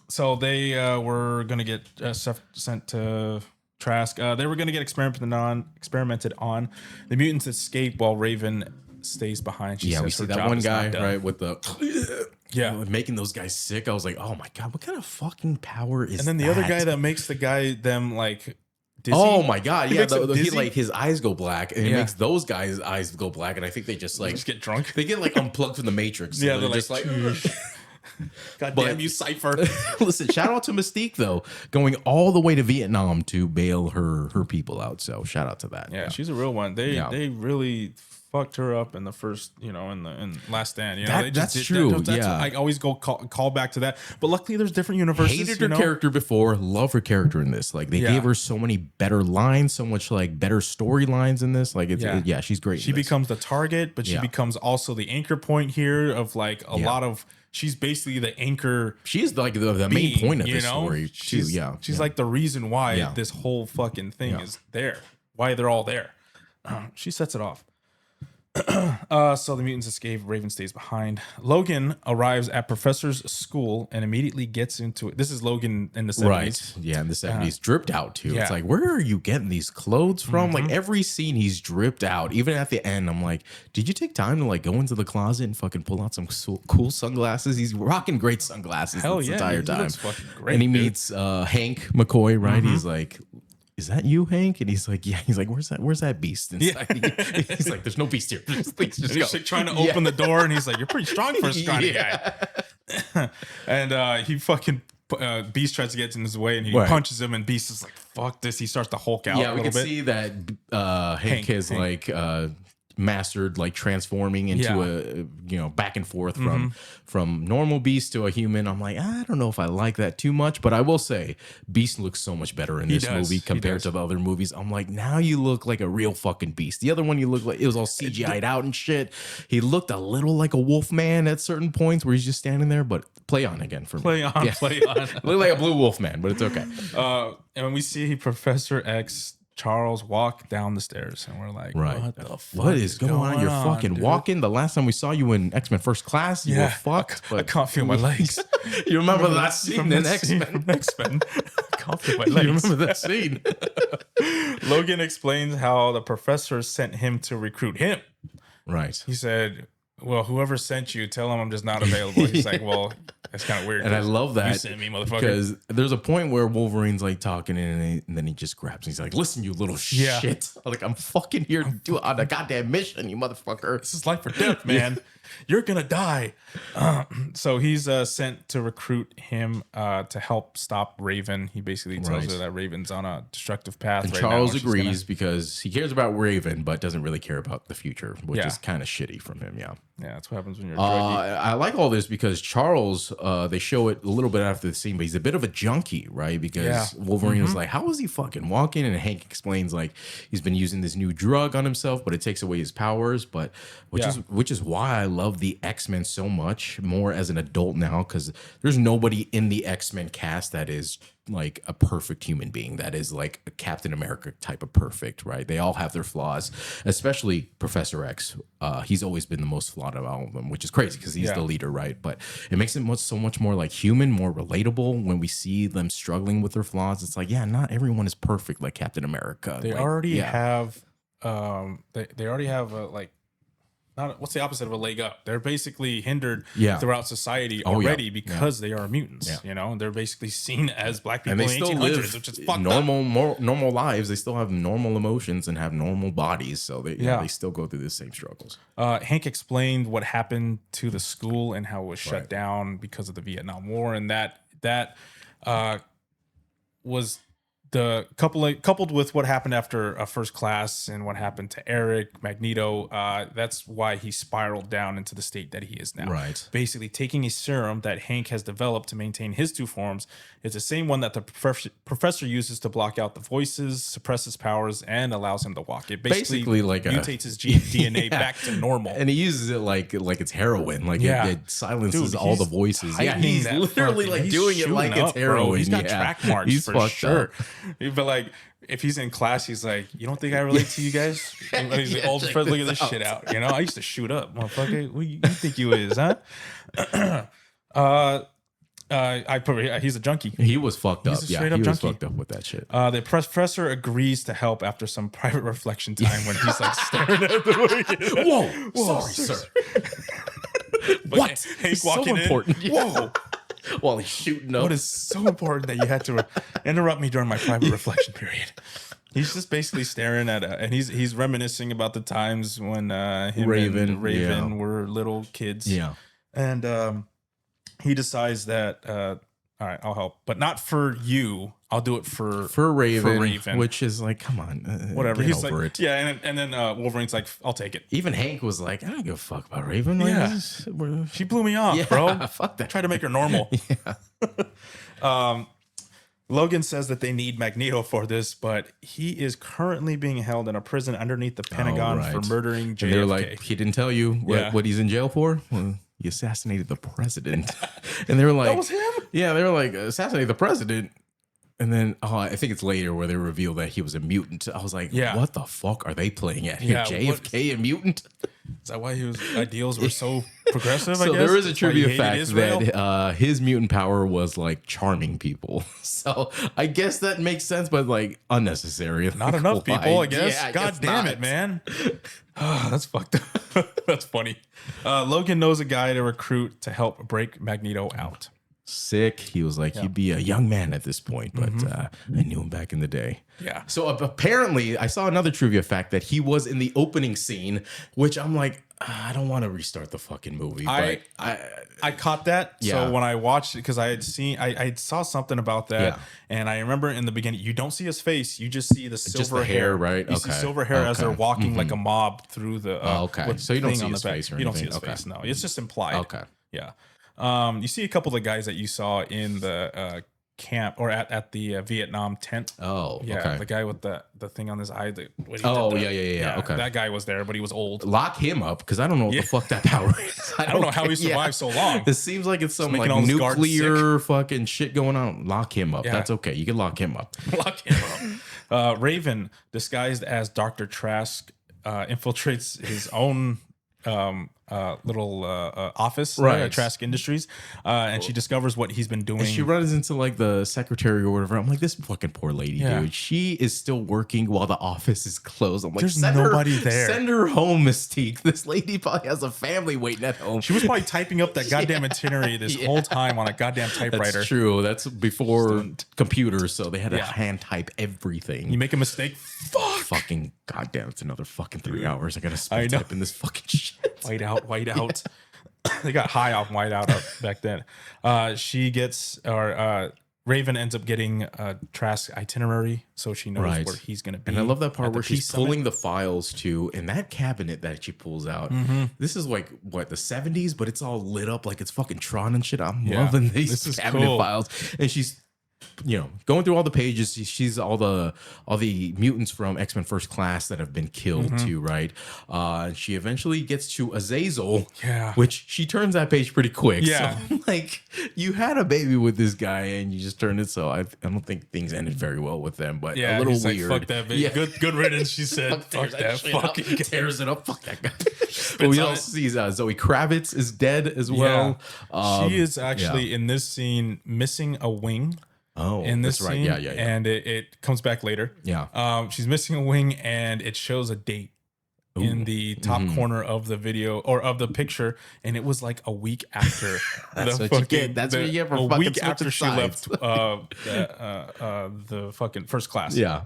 So they were going to get sent to Trask. They were going to get experimented on. The mutants escape while Raven stays behind. She says we see her that job one is guy, not done. right, with the making those guys sick. I was like, oh my God, what kind of fucking power is that? And then the other guy that makes them like dizzy. Oh my God, He yeah. makes them He dizzy. like his eyes go black and it makes those guys' eyes go black. And I think they just get drunk. They get like unplugged from the Matrix. Yeah, So they're just like God But- damn you, Cypher. listen, shout out to Mystique though, going all the way to Vietnam to bail her people out. So shout out to that. Yeah, she's a real one. They really fucked her up in the first, in Last Stand. That's true. I always call back to that. But luckily, there's different universes. Hated her character before, love her character in this. Like they gave her so many better lines, so much like better storylines in this. Like it's she's great. She becomes the target, but she becomes also the anchor point here of like a lot of. She's basically the anchor. She's like the main point of this story too. She's like the reason why this whole fucking thing is there. Why they're all there. She sets it off. So the mutants escape. Raven stays behind. Logan arrives at Professor's school and immediately gets into it. This is Logan in the 70s. Right. Yeah, in the 70s. Dripped out too. Yeah. It's like, where are you getting these clothes from? Like every scene he's dripped out. Even at the end, I'm like, did you take time to like go into the closet and fucking pull out some cool sunglasses? He's rocking great sunglasses this entire time. Looks fucking great, and he meets Hank McCoy, right? He's like, is that you, Hank? And he's like, yeah. He's like, where's that beast inside? He's like, there's no beast here. Please just go. He's like trying to open the door, and he's like, "You're pretty strong for a scrawny guy." And he fucking Beast tries to get in his way, and he punches him. And Beast is like, "Fuck this!" He starts to Hulk out. Yeah, a we little can bit. see that Hank has like mastered like transforming into a back and forth from normal Beast to a human. I'm like, I don't know if I like that too much, but I will say Beast looks so much better in this movie compared to the other movies. I'm like, now you look like a real fucking Beast. The other one, you look like it was all CGI'd out and shit. He looked a little like a wolf man at certain points where he's just standing there, but play on again for me. Play on. Look like a blue wolf man, but it's okay. And when we see Professor X Charles walk down the stairs, and we're like, what the fuck? What is going on? You're fucking dude? walking. The last time we saw you in X-Men First Class, you were fucked. I can't feel my legs. You remember that scene in X-Men? X-Men. I can't feel my legs. You remember that scene? Logan explains how the professor sent him to recruit him. Right. He said, well, whoever sent you, tell him I'm just not available. He's like, well, that's kind of weird. And I love that you sent me, motherfucker. because there's a point where Wolverine's like talking and then he just grabs and he's like, listen, you little shit. I'm like, I'm fucking here to do on a goddamn mission, you motherfucker. This is life or death, man. You're going to die. So he's sent to recruit him to help stop Raven. He basically tells her that Raven's on a destructive path. And Charles agrees because he cares about Raven, but doesn't really care about the future, which is kind of shitty from him. Yeah. Yeah, that's what happens when you're a druggie. I like all this because Charles, they show it a little bit after the scene, but he's a bit of a junkie, right? Because Wolverine was like, how is he fucking walking? And Hank explains like he's been using this new drug on himself, but it takes away his powers. But which is why I love the X-Men so much more as an adult now, because there's nobody in the X-Men cast that is like a perfect human being that is like a Captain America type of perfect, right? They all have their flaws, especially Professor X. He's always been the most flawed of all of them, which is crazy because he's the leader, right? But it makes him so much more like human, more relatable when we see them struggling with their flaws. It's like, yeah, not everyone is perfect like Captain America. They like, already have they already have like, not what's the opposite of a leg up? They're basically hindered throughout society already because they are mutants. You know, they're basically seen as black people and they in the still 1800s, live which is fucked normal lives. They still have normal emotions and have normal bodies, so they still go through the same struggles. Hank explained what happened to the school and how it was shut down because of the Vietnam War, and that was the coupled with what happened after First Class and what happened to Eric Magneto. That's why he spiraled down into the state that he is now. Right. Basically, taking a serum that Hank has developed to maintain his two forms is the same one that the professor uses to block out the voices, suppress his powers, and allows him to walk. It basically like mutates his DNA back to normal. And he uses it like it's heroin. Like it silences all the voices. Yeah, he's literally like doing it like it's heroin. Bro. He's got track marks for sure. But like, if he's in class, he's like, "You don't think I relate to you guys?" He's like, "Old friend, look at this shit out." You know, I used to shoot up, motherfucker. Who you think you is, huh? He's a junkie. He was fucked up. He was fucked up with that shit. The professor agrees to help after some private reflection time when he's like staring at the Whoa, sorry, sir. What? Hank walking in. Important. Whoa. While he's shooting up. What is so important that you had to interrupt me during my private reflection period? He's just basically staring at and he's reminiscing about the times when him and Raven were little kids. Yeah. And he decides that all right, I'll help, but not for you. I'll do it for Raven, which is like, come on, whatever. He's over like, it. and then Wolverine's like, I'll take it. Even Hank was like, I don't give a fuck about Raven. She blew me off, bro. Fuck that. Try to make her normal. Logan says that they need Magneto for this, but he is currently being held in a prison underneath the Pentagon for murdering JFK. And they're like, he didn't tell you what he's in jail for? Well, he assassinated the president. And they were like, that was him? Yeah, they were like, assassinate the president. And then I think it's later where they reveal that he was a mutant. I was like, what the fuck are they playing at here? JFK, a mutant? Is that why his ideals were so progressive? So there is a trivia fact that his mutant power was like charming people. So I guess that makes sense, but like unnecessary. Not enough people, I guess. Yeah, God damn it, man. That's fucked up. That's funny. Logan knows a guy to recruit to help break Magneto out. Sick. He was like, he'd be a young man at this point, but I knew him back in the day. Yeah. So apparently, I saw another trivia fact that he was in the opening scene, which I'm like, I don't want to restart the fucking movie. But I caught that. Yeah. So when I watched it, because I saw something about that, and I remember in the beginning, you don't see his face, you just see the silver hair, right? You see silver hair as they're walking like a mob through the. So you don't see his face, or you don't see his face. No, it's just implied. Okay. Yeah. You see a couple of the guys that you saw in the camp or at the Vietnam tent. Oh, yeah, okay. The guy with the thing on his eye. Yeah. Okay, that guy was there, but he was old. Lock him up because I don't know what the fuck that power is. I don't know how he survived so long. This seems like it's some like nuclear fucking shit going on. Lock him up. Yeah. That's okay. You can lock him up. Lock him up. Raven, disguised as Dr. Trask, infiltrates his own little office at Trask Industries, and she discovers what he's been doing. And she runs into like the secretary or whatever. I'm like, this fucking poor lady, dude. She is still working while the office is closed. I'm like, there's nobody there. Send her home, Mystique. This lady probably has a family waiting at home. She was probably typing up that goddamn itinerary this whole time on a goddamn typewriter. That's true. That's before computers, so they had to hand type everything. You make a mistake, fucking goddamn, it's another fucking 3 hours. I gotta spend typing this fucking shit. White out. They got high off white out back then. Raven ends up getting Trask's itinerary, so she knows where he's going to be. And I love that part where she's pulling the files too, and that cabinet that she pulls out. This is like what, the 70s, but it's all lit up like it's fucking Tron and shit. I'm loving these cabinet files, and she's going through all the pages. She's all the mutants from X-Men First Class that have been killed too, right? She eventually gets to Azazel, which she turns that page pretty quick. Yeah. So like, you had a baby with this guy and you just turned it. So I don't think things ended very well with them, but a little weird. Like, fuck that bitch. Good riddance, she said. Fuck that fucking guy. Tears it up. Fuck that guy. But we also see Zoe Kravitz is dead as well. She is actually in this scene missing a wing. Oh, in this that's right. scene, Yeah. And it comes back later. Yeah. She's missing a wing, and it shows a date in the top corner of the video or of the picture, and it was like a week after. That's what you get. That's what you get for a fucking week after she sides. left the fucking First Class. Yeah.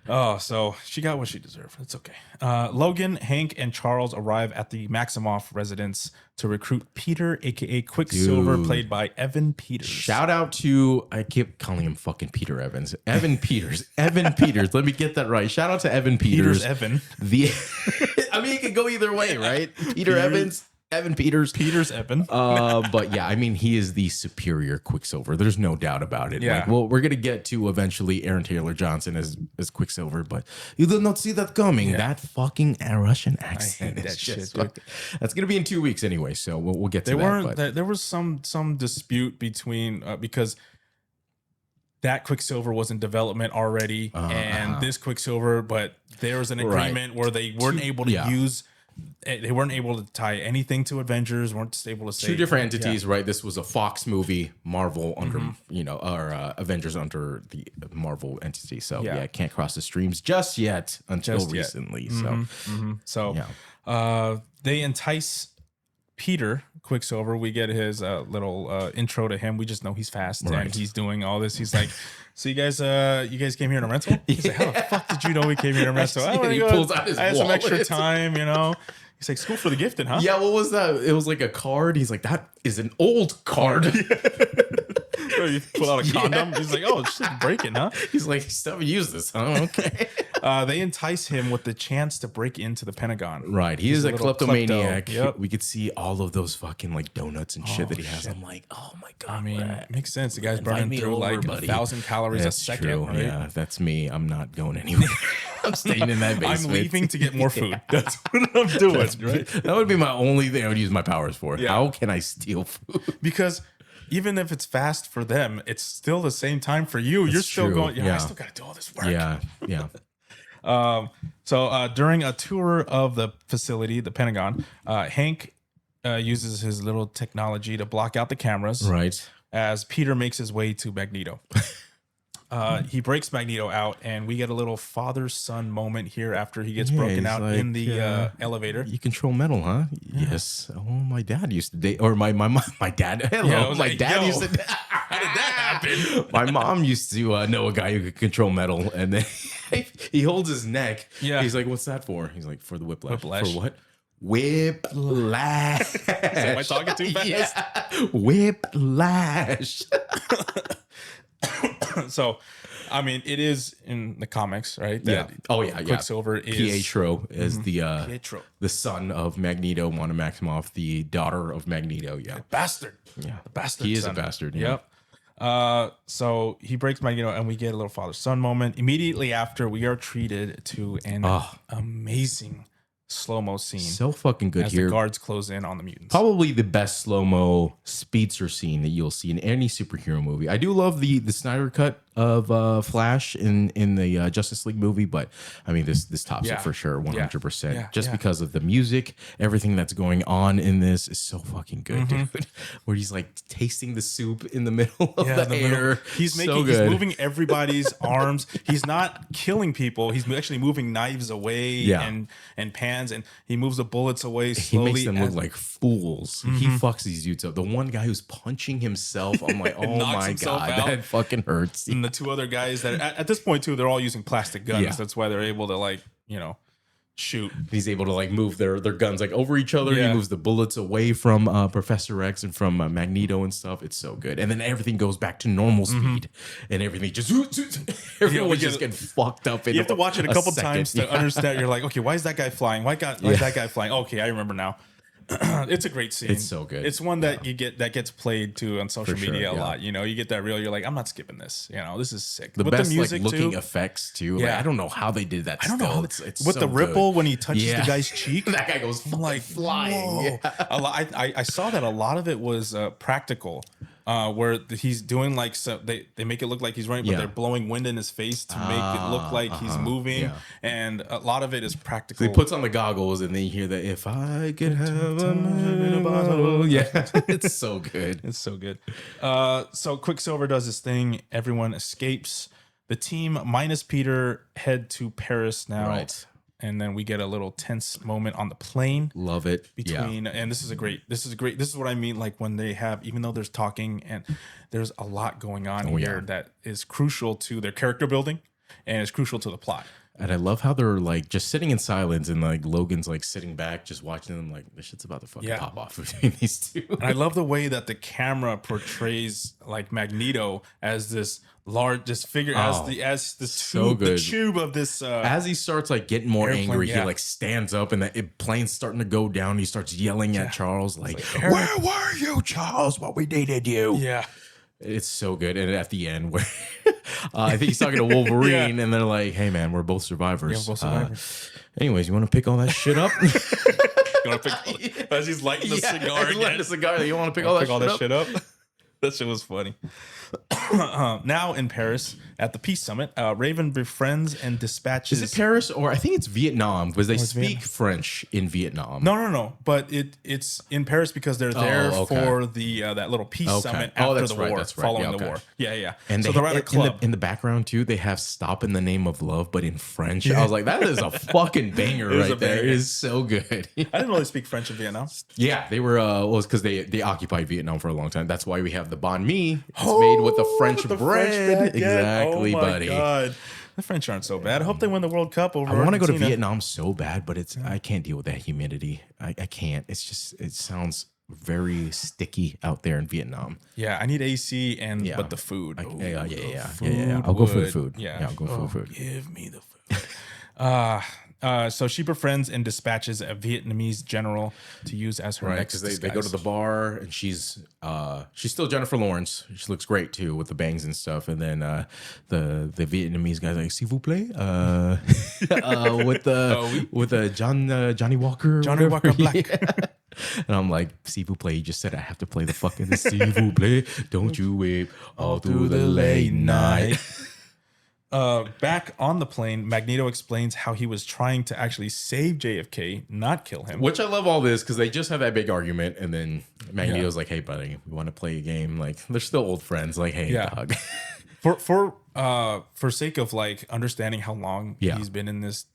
Oh, so she got what she deserved. It's okay. Logan, Hank, and Charles arrive at the Maximoff residence to recruit Peter, aka Quicksilver, played by Evan Peters. Shout out to, I keep calling him fucking Peter Evans. Evan Peters. Evan Peters. Let me get that right. Shout out to Evan Peters. Evan. I mean, it could go either way, right? Peter Evans. Evan Peters. Evan. But yeah, I mean, he is the superior Quicksilver. There's no doubt about it. Yeah. Like, well, we're gonna get to eventually Aaron Taylor Johnson as Quicksilver, but you did not see that coming. Yeah. That fucking Russian accent. I hate is that shit, just dude. that's gonna be in 2 weeks anyway, so we'll get to They that. weren't. But There was some dispute between because that Quicksilver was in development already, and this Quicksilver, but there was an agreement where they weren't able to use. They weren't able to tie anything to Avengers. Weren't able to say two different entities, right? This was a Fox movie, Marvel under, or Avengers under the Marvel entity. So yeah, can't cross the streams just yet until recently. So they entice Peter Quicksilver. We get his little intro to him. We just know he's fast and he's doing all this. He's like, so you guys came here in a rental? He's like, how the fuck did you know we came here in a rental? He pulls out his I had some wallet. extra time, He's like, school for the gifted, huh? Yeah, what was that? It was like a card. He's like, that is an old card. You pull out a condom. He's like, oh, it's just breaking, huh? He's like, still use this, huh? Okay. They entice him with the chance to break into the Pentagon. Right. He is a kleptomaniac. Yep. We could see all of those fucking like donuts and shit that he has. I'm like, oh my God. I mean, it makes sense. The guy's burning through like 1,000 calories a second. True. Right? Yeah, that's me. I'm not going anywhere. I'm staying in that basement. I'm leaving to get more food. That's what I'm doing. Right? That would be my only thing I would use my powers for. Yeah. How can I steal food? Because even if it's fast for them, it's still the same time for you. You're still going, I still got to do all this work. Yeah. So during a tour of the facility, the Pentagon, Hank uses his little technology to block out the cameras. Right. As Peter makes his way to Magneto. He breaks Magneto out, and we get a little father-son moment here after he gets broken out in the elevator. You control metal, huh? Yeah. Yes. Oh, my dad used to date, or my dad. Hello, Yeah, my like, dad yo, used to. How did that happen? My mom used to know a guy who could control metal, and then he holds his neck. Yeah. He's like, "What's that for?" He's like, "For the whiplash." Whiplash. For what? Whiplash. Am I talking too fast? Yeah. Whiplash. So, I mean, it is in the comics, right? That Oh yeah. Quicksilver is Pietro is the son of Magneto, Wanda Maximoff, the daughter of Magneto. Yeah. bastard. Yeah. The bastard. He is son. a bastard. Yeah. Yep. So he breaks Magneto, and we get a little father-son moment. Immediately after, we are treated to an amazing slow-mo scene. So fucking good as here. the guards close in on the mutants. Probably the best slow-mo speedster scene that you'll see in any superhero movie. I do love the Snyder cut of Flash in the Justice League movie, but I mean this tops it for sure, 100%. Yeah. Just because of the music, everything that's going on in this is so fucking good, dude. Where he's like tasting the soup in the middle of the air. He's moving everybody's arms. He's not killing people. He's actually moving knives away and pans, and he moves the bullets away slowly. He makes them look like fools. He fucks these dudes up. The one guy who's punching himself, I'm like, oh my God, that fucking hurts. And the two other guys that at this point too, they're all using plastic guns. Yeah. That's why they're able to shoot. He's able to like move their guns like over each other. Yeah. He moves the bullets away from Professor X and from Magneto and stuff. It's so good. And then everything goes back to normal speed, and everything just everyone just get fucked up. You have to watch it a couple times to understand. You're like, okay, why is that guy flying? Why is that guy flying? Okay, I remember now. It's a great scene. It's so good. It's one that that gets played too on social For media sure, a lot. You know, you get that reel. You're like, I'm not skipping this. You know, this is sick. The with best the music looking too. effects too. Yeah. Like, I don't know how they did that. I don't know how it's with so the ripple good. when he touches the guy's cheek. That guy goes like flying. Yeah. I saw that a lot of it was practical. Where he's doing like they make it look like he's running, but they're blowing wind in his face to make it look like he's moving, and a lot of it is practical. So he puts on the goggles, and then you hear that "If I could have a man in a bottle." Yeah, it's so good. It's so good. So Quicksilver does his thing. Everyone escapes. The team minus Peter head to Paris now. Right. And then we get a little tense moment on the plane. Love it. Between and this is what I mean. Like when they have, even though there's talking and there's a lot going on here that is crucial to their character building and is crucial to the plot. And I love how they're like just sitting in silence, and like Logan's like sitting back, just watching them. Like this shit's about to fucking pop off between these two. And I love the way that the camera portrays like Magneto as this large, this figure, as the tube of this. As he starts like getting more airplane, angry, he like stands up, and the plane's starting to go down. He starts yelling at Charles, like "Where were you, Charles? What we needed you." Yeah. It's so good. And at the end, where I think he's talking to Wolverine, and they're like, "Hey, man, we're both survivors." Yeah, both survivors. Anyways, you want to pick all that shit up? As he's lighting the cigar again. Lighting the cigar. You want to pick all that shit up? That shit was funny. Now in Paris at the Peace Summit, Raven befriends and dispatches. Is it Paris or I think it's Vietnam because they speak French in Vietnam. No. But it's in Paris because they're there for the that little peace summit after the war, following the war. Yeah. And so they're at a club. In the background too. They have "Stop in the Name of Love," but in French. I was like, that is a fucking banger right there. It is so good. I didn't really speak French in Vietnam. Yeah, they were. Was because they occupied Vietnam for a long time. That's why we have the banh mi. It's made with the French bread. Exactly, buddy. God. The French aren't so bad. I hope they win the World Cup over. I want to go to Vietnam so bad, but I can't deal with that humidity. I can't. It's just it sounds very sticky out there in Vietnam. Yeah, I need AC but the food. Yeah. I'll go for the food. Yeah, I'll go for the food. Give me the food. So she befriends and dispatches a Vietnamese general to use as her next disguise. They go to the bar, and she's still Jennifer Lawrence. She looks great too with the bangs and stuff. And then the Vietnamese guy's like, "S'il vous plaît," with Johnny Walker, Johnny Walker Black. And I'm like, "S'il vous plaît," he just said I have to play the fucking "S'il vous plaît," don't you weep all through the late night. Back on the plane, Magneto explains how he was trying to actually save JFK, not kill him. Which I love all this because they just have that big argument, and then Magneto's like, "Hey, buddy, we want to play a game." Like they're still old friends. Like, "Hey, dog." For sake of like understanding how long he's been in this.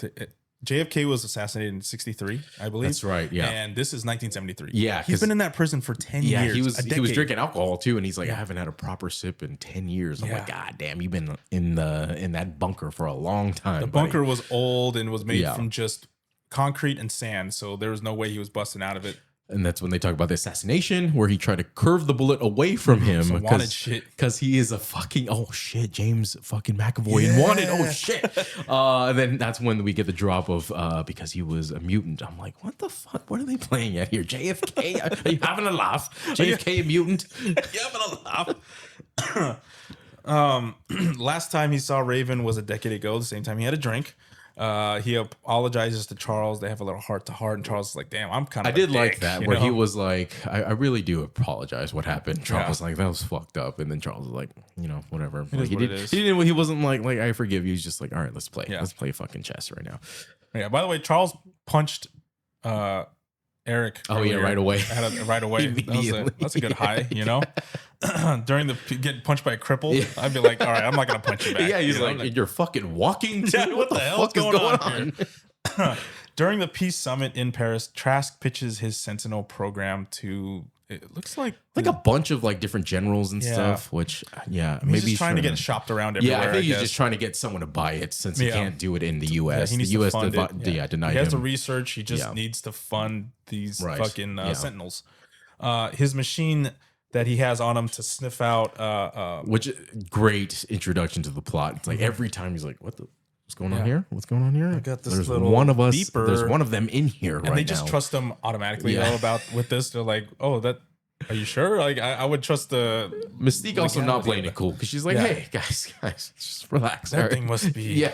JFK was assassinated in 1963, I believe. That's right, yeah. And this is 1973. Yeah. He's been in that prison for 10 years. Yeah, he was drinking alcohol too, and he's like, "I haven't had a proper sip in 10 years." I'm like, "God damn, you've been in that bunker for a long time." The bunker was old and was made from just concrete and sand, so there was no way he was busting out of it. And that's when they talk about the assassination, where he tried to curve the bullet away from him because he is a fucking James fucking McAvoy and wanted then that's when we get the drop of because he was a mutant. I'm like, what the fuck? What are they playing at here? JFK? Are you having a laugh? JFK a mutant? You having a laugh? Last time he saw Raven was a decade ago. The same time he had a drink. He apologizes to Charles. They have a little heart to heart, and Charles is like, "Damn, I'm kind of." I did like that where he was like, "I really do apologize. What happened?" Charles was like, "That was fucked up," and then Charles was like, "Whatever." Like, he wasn't like I forgive you. He's just like, "All right, let's play. Let's play fucking chess right now." Yeah. By the way, Charles punched Eric. Right away. Right away. That's a good high, During the getting punched by a cripple, I'd be like, all right, I'm not gonna punch you back. Yeah, he's like, "You're fucking walking. What the hell is going on? During the peace summit in Paris, Trask pitches his Sentinel program to. It looks like a bunch of like different generals and stuff. Which maybe he's trying to get shopped around everywhere. Yeah, I think he's just trying to get someone to buy it since he can't do it in the U.S. He needs the U.S. to fund it. denied him. He has the research. He just needs to fund these fucking Sentinels. His machine that he has on him to sniff out. Which great introduction to the plot. It's like every time he's like, "What the." What's going on here? What's going on here? I got this There's little one of us. beeper. There's one of them in here right now. And they just trust them automatically though about with this. They're like, oh, that. Are you sure? Like, I would trust the Mystique also not playing it cool because she's like, hey, guys, just relax. That thing must be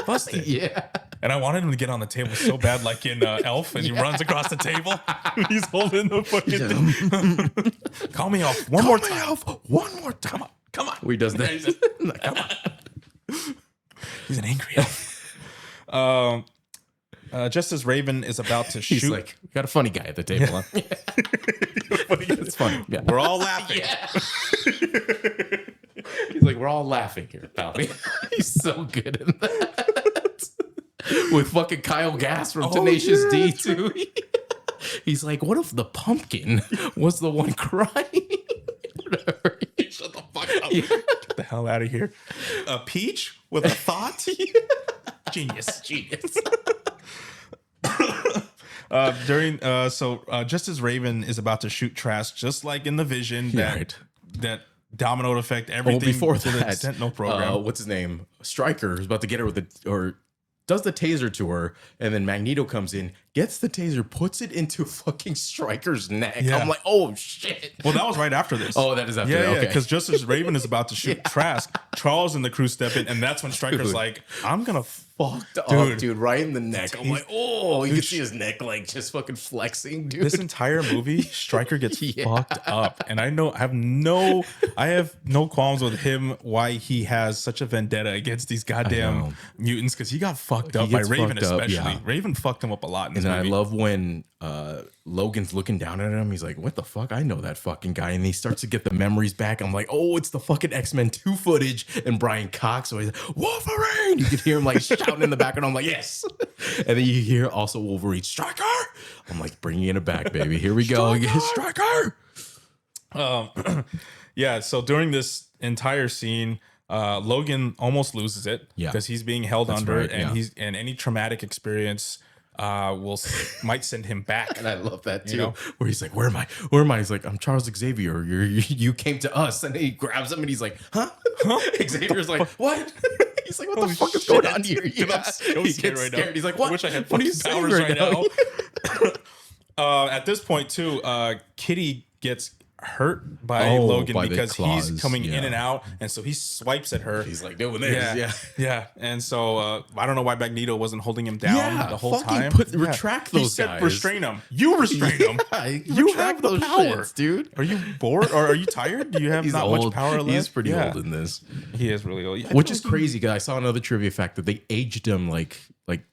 busted. Yeah. And I wanted him to get on the table so bad, like in Elf, and he runs across the table. He's holding the fucking thing. Call me off one more time. One more time. Come on. He does that. Come on. He's an angry elf. Just as Raven is about to shoot, he's like, we got a funny guy at the table. Huh? It's funny. Yeah. We're all laughing. He's like, we're all laughing here, pal. He's so good in that. With fucking Kyle Gass from Tenacious D too. He's like, what if the pumpkin was the one crying? Whatever. Shut the fuck up. Get the hell out of here. A peach with a thought? Genius. Just as Raven is about to shoot Trask, just like in the Vision, that domino effect, everything before to that, the Sentinel program. What's his name? Stryker is about to get her with does the taser to her, and then Magneto comes in, gets the taser, puts it into fucking Stryker's neck. Yeah. I'm like, oh shit. Well, that was right after this. Oh, that is after that. Yeah, Okay. because just as Raven is about to shoot Trask, Charles and the crew step in, and that's when Stryker's like, I'm gonna fucked up, dude, right in the neck. I'm like, oh, you can see his neck like just fucking flexing, dude. This entire movie, Stryker gets fucked up, and I have no qualms with him. Why he has such a vendetta against these goddamn mutants? Because he got fucked up by Raven, especially. Raven fucked him up a lot in this movie. I love when Logan's looking down at him. He's like, what the fuck? I know that fucking guy. And he starts to get the memories back. I'm like, oh, it's the fucking X-Men 2 footage and Brian Cox. So he's like, Wolverine. You could hear him like shouting in the background. I'm like, yes. And then you hear also Wolverine, Stryker. I'm like, bringing it back, baby. Here we go. Stryker. Yeah. So during this entire scene, Logan almost loses it because he's being held under, and and any traumatic experience might send him back. And I love that too, where he's like, where am I? He's like, I'm Charles Xavier. You came to us. And then he grabs him and he's like, huh? Xavier's like, what? He's like, what the fuck is going on here? Yeah. He gets scared. Now. He's like, what? I wish I had what are you powers right now. At this point too, Kitty gets hurt by Logan because he's coming in and out, and so he swipes at her. He's like doing this, yeah. And so I don't know why Magneto wasn't holding him down the whole time. Retract those he guys. Said, restrain him. You restrain him. You have the power, dude. Are you bored or are you tired? Do you have not much power left? He's pretty old in this. He is really old, which is crazy. Because I saw another trivia fact that they aged him like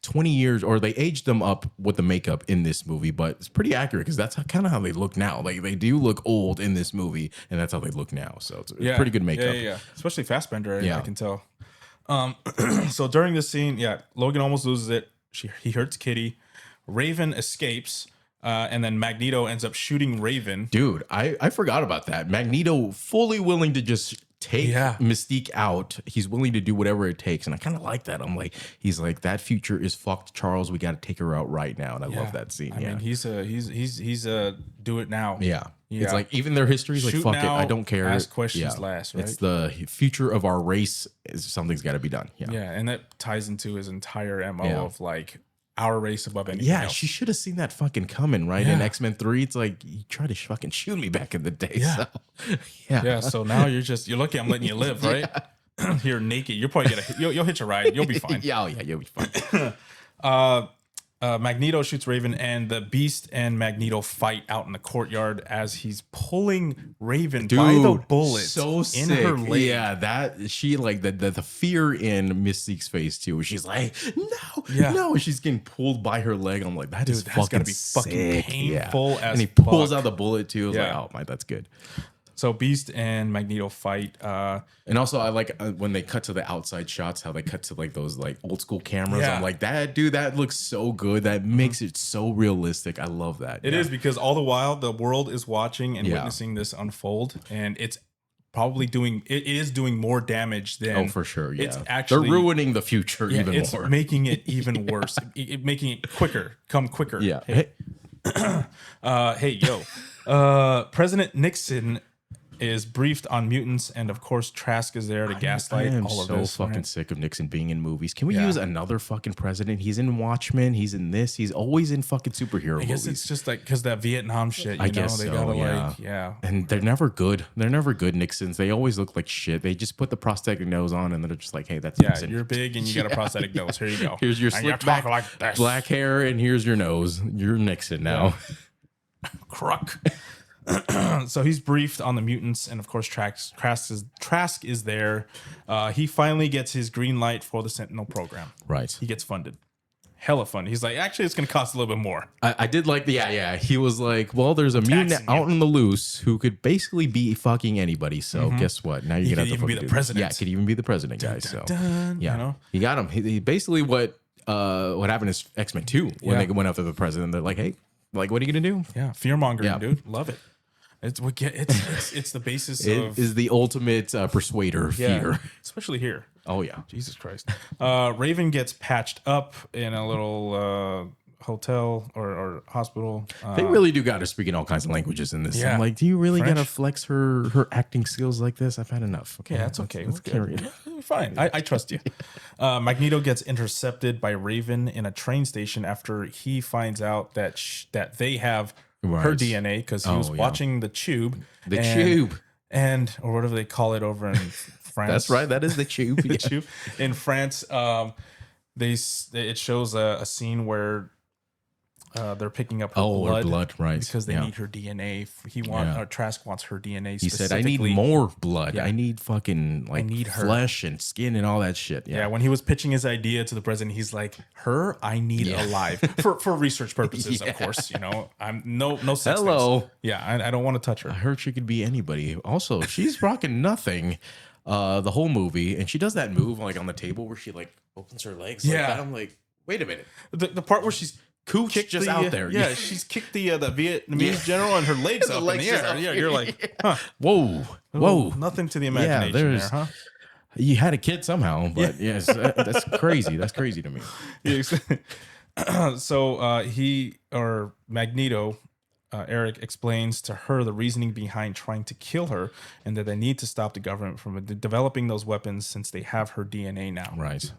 20 years, or they aged them up with the makeup in this movie, but it's pretty accurate because that's kind of how they look now. Like they do look old in this movie, and that's how they look now. So it's pretty good makeup. Yeah. Especially Fassbender, I can tell. So during this scene, Logan almost loses it. He hurts Kitty. Raven escapes, and then Magneto ends up shooting Raven. Dude, I forgot about that. Magneto fully willing to just take Mystique out. He's willing to do whatever it takes, and I kind of like that. I'm like, he's like, that future is fucked, Charles. We got to take her out right now, and I love that scene. I mean, he's do it now. Yeah. It's like even their history is like, fuck it, I don't care. Ask questions last, right? It's the future of our race. Something's got to be done. Yeah, and that ties into his entire MO of like our race above anything else. She should have seen that fucking coming, right? In X-Men 3, it's like, you tried to fucking shoot me back in the day. So, so now you're lucky I'm letting you live, right? You're naked. You're probably you'll hitch a ride. You'll be fine. You'll be fine. Magneto shoots Raven, and the Beast and Magneto fight out in the courtyard as he's pulling Raven by the bullet in her leg. Yeah, that she like the fear in Mystique's face too. She's like, no, she's getting pulled by her leg. I'm like, that's gotta be fucking painful. And he pulls out the bullet too. Like, oh my, that's good. So Beast and Magneto fight. And also I like when they cut to the outside shots, how they cut to like those like old school cameras. I'm like, that looks so good. That makes it so realistic. I love that. It is, because all the while the world is watching and witnessing this unfold, and it's probably it is doing more damage than for sure. Yeah, it's actually they're ruining the future even it's more. Making it even worse. Making it come quicker. Yeah. Hey, President Nixon is briefed on mutants, and of course Trask is there to gaslight I am all of so this. fucking sick of Nixon being in movies. Can we use another fucking president? He's in Watchmen. He's in this. He's always in fucking superhero I guess movies. it's just like because that Vietnam shit. You know, they gotta And they're never good. They're never good Nixons. They always look like shit. They just put the prosthetic nose on and they're just like, hey, that's Nixon. You're big and you got a prosthetic nose. Here you go. Here's your slick back, like black hair, and here's your nose. You're Nixon now. Crook. So he's briefed on the mutants, and of course Trask is there. He finally gets his green light for the Sentinel program. Right. He gets funded. Hella fun. He's like, actually, it's going to cost a little bit more. I did like He was like, well, there's a mutant out in the loose who could basically be fucking anybody. So guess what? Now you're going to have to be the president. Yeah, could even be the president, guys. Dun, dun, yeah, you know? he got him. He basically what happened is X-Men 2 when they went after the president. They're like, hey, like, what are you going to do? Yeah, fear mongering, dude. Love it. It's the basis of is the ultimate persuader fear, especially here. Oh yeah, Jesus Christ. Raven gets patched up in a little hotel or hospital. They really do got her speaking all kinds of languages in this. Yeah. I'm like, do you really French? gotta flex her acting skills like this? I've had enough. Okay, Yeah, that's okay. Let's carry it. Fine. I trust you. Magneto gets intercepted by Raven in a train station after he finds out that that they have her DNA because he was watching the Tube. Tube. Or whatever they call it over in France. That's right. That is the Tube. The Tube. In France, it shows a scene where they're picking up her blood, right? Because they need her DNA. Trask wants her DNA. He said, "I need more blood. Yeah. I need fucking like flesh and skin and all that shit." Yeah. When he was pitching his idea to the president, he's like, "Her, I need alive for research purposes, of course. You know, I'm no sex. Hello. Things. Yeah, I don't want to touch her. I heard she could be anybody. Also, she's rocking nothing." The whole movie, and she does that move like on the table where she like opens her legs. Like that. I'm like, wait a minute. The part where she's kicked just out there. Yeah, she's kicked the Vietnamese general and her legs up in the air. Yeah, you're like, huh. Whoa. Nothing to the imagination there, huh? You had a kid somehow, but yes, that's crazy. That's crazy to me. So Magneto, Eric explains to her the reasoning behind trying to kill her and that they need to stop the government from developing those weapons since they have her DNA now. Right.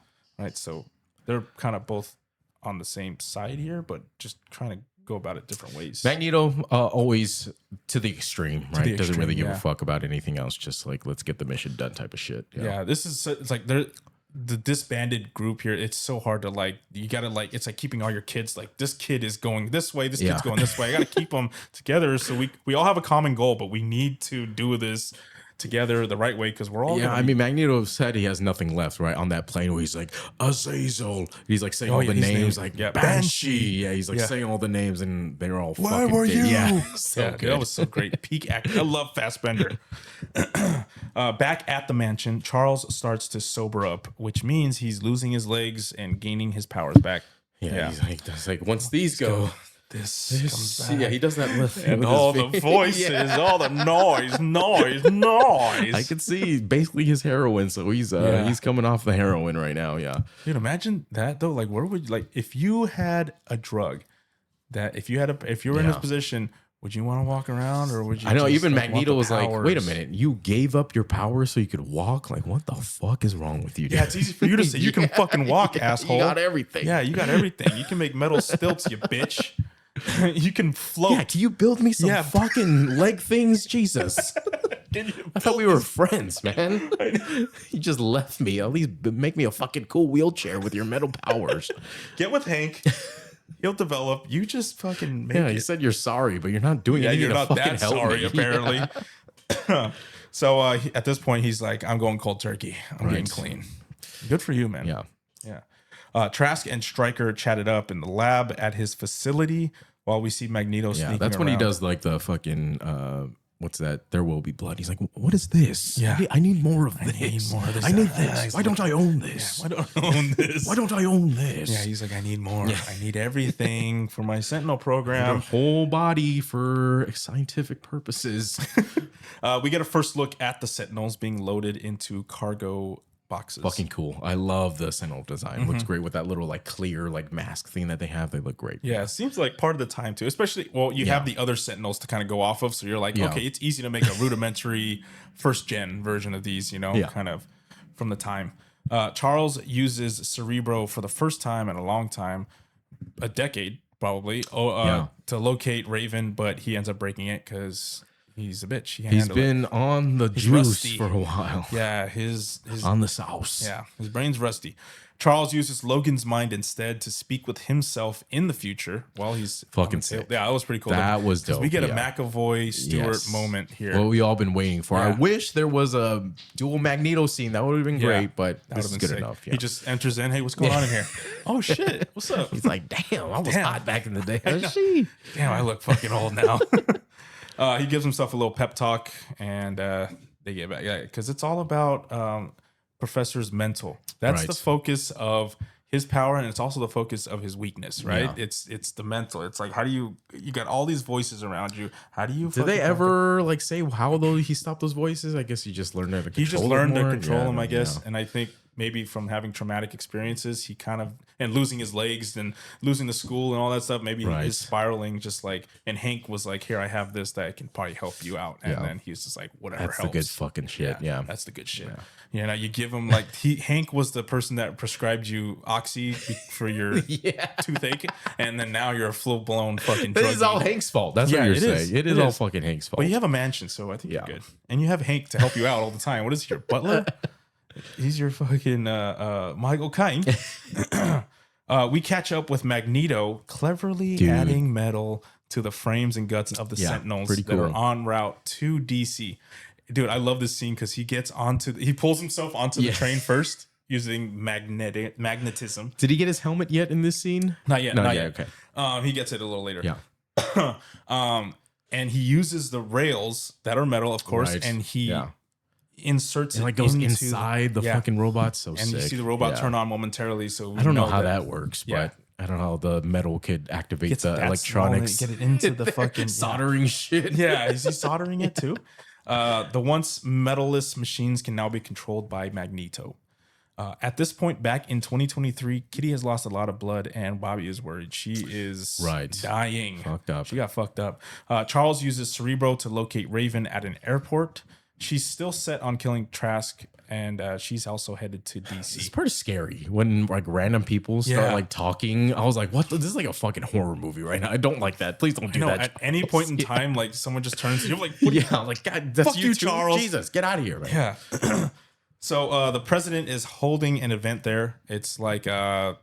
So they're kind of both on the same side here, but just trying to go about it different ways. Magneto always to the extreme, right? Doesn't really give a fuck about anything else. Just like, let's get the mission done type of shit. Yeah, it's like the disbanded group here. It's so hard to like. You gotta like. It's like keeping all your kids like this kid is going this way. This kid's going this way. I gotta keep them together. So we all have a common goal, but we need to do this together the right way because we're all. I mean, Magneto said he has nothing left, right? On that plane where he's like Azazel. He's like saying all the names, like Banshee. Yeah, he's like saying all the names, and they're all. Where were you? Yeah, so good. That was so great. Peak acting. I love Fassbender. Back at the mansion, Charles starts to sober up, which means he's losing his legs and gaining his powers back. Yeah. He's like once these go. This comes back. Yeah, he does that with all the voices, all the noise. I could see basically his heroin, so he's coming off the heroin right now. Yeah, dude, imagine that though. Like, where would if you had a drug that if you were in this position, would you want to walk around or would you? I know even Magneto was like, wait a minute, you gave up your powers so you could walk? Like, what the fuck is wrong with you? Dude? Yeah, it's easy for you to say you can fucking walk, asshole. You got everything. Yeah, you got everything. You can make metal stilts, you bitch. You can float. Yeah, can you build me some fucking leg things? Jesus. I thought we were friends, man. You just left me. At least make me a fucking cool wheelchair with your metal powers. Get with Hank. He'll develop. You just fucking make it. You said you're sorry, but you're not doing anything to fucking help sorry, me. Apparently. So at this point, he's like, I'm going cold turkey. I'm getting clean. Good for you, man. Yeah. Trask and Stryker chatted up in the lab at his facility while we see Magneto sneaking that's when around. he does like the fucking what's that? There will be blood. He's like, what is this? Yeah. I need more of this. I need more of this. I need this. Why don't I own this? Why don't I own this? Why don't I own this? Yeah, he's like, I need more. Yeah. I need everything for my Sentinel program. Whole body for scientific purposes. We get a first look at the Sentinels being loaded into cargo boxes. Fucking cool. I love the Sentinel design. Looks great with that little like clear like mask thing that they have. They look great. Yeah, it seems like part of the time too. Especially, well, you have the other Sentinels to kind of go off of, so you're like, okay, it's easy to make a rudimentary first gen version of these, kind of from the time. Charles uses Cerebro for the first time in a long time, a decade probably, to locate Raven, but he ends up breaking it because he's a bitch. He's been on the juice rusty for a while. Yeah, his on the sauce. Yeah, his brain's rusty. Charles uses Logan's mind instead to speak with himself in the future while he's fucking sick. Yeah, that was pretty cool. That was dope. We get a McAvoy Stewart moment here. Well, we all been waiting for. I wish there was a dual Magneto scene. That would have been great, but this is good enough. Yeah. He just enters in. Hey, what's going on in here? Oh shit, what's up? He's like, damn, I was hot back in the day. Damn, I look fucking old now. He gives himself a little pep talk, and they get back. Yeah, because it's all about Professor's mental. That's the focus of his power, and it's also the focus of his weakness, right? Yeah. It's the mental. It's like, how do you got all these voices around you? How do you? Did they ever like say how though he stopped those voices? I guess he just learned how to control them. He just learned to control them, I guess. And I think maybe from having traumatic experiences, he kind of, and losing his legs and losing the school and all that stuff, maybe he's spiraling just like, and Hank was like, here, I have this that can probably help you out. And then he was just like, whatever helps. That's the good fucking shit. Yeah. That's the good shit. Yeah. You give him like, Hank was the person that prescribed you Oxy for your toothache. And then now you're a full blown fucking drug. This is all Hank's fault. That's what you're saying. It is all fucking Hank's fault. But you have a mansion, so I think you're good. And you have Hank to help you out all the time. What is he, your butler? He's your fucking Michael Caine. We catch up with Magneto cleverly adding metal to the frames and guts of the Sentinels that are en route to DC. Dude, I love this scene because he pulls himself onto the train first using magnetism. Did he get his helmet yet in this scene? Not yet. Okay. He gets it a little later. Yeah. And he uses the rails that are metal, of course, and he inserts it like goes inside the fucking robot. So and sick. You see the robot turn on momentarily. So I don't know how that works, but I don't know how the metal could activate the electronics. Get it into the fucking soldering shit. Yeah, is he soldering it too? The once metalless machines can now be controlled by Magneto. At this point, back in 2023, Kitty has lost a lot of blood, and Bobby is worried. She is dying. Fucked up. She got fucked up. Charles uses Cerebro to locate Raven at an airport. She's still set on killing Trask, and she's also headed to DC. It's pretty scary when like random people start like talking. I was like, "What? This is like a fucking horror movie right now. I don't like that. Please don't do that." At any point in time, like someone just turns to you, like, what God, that's fuck you, Charles. Jesus, get out of here, man. Yeah. So the president is holding an event there. It's like a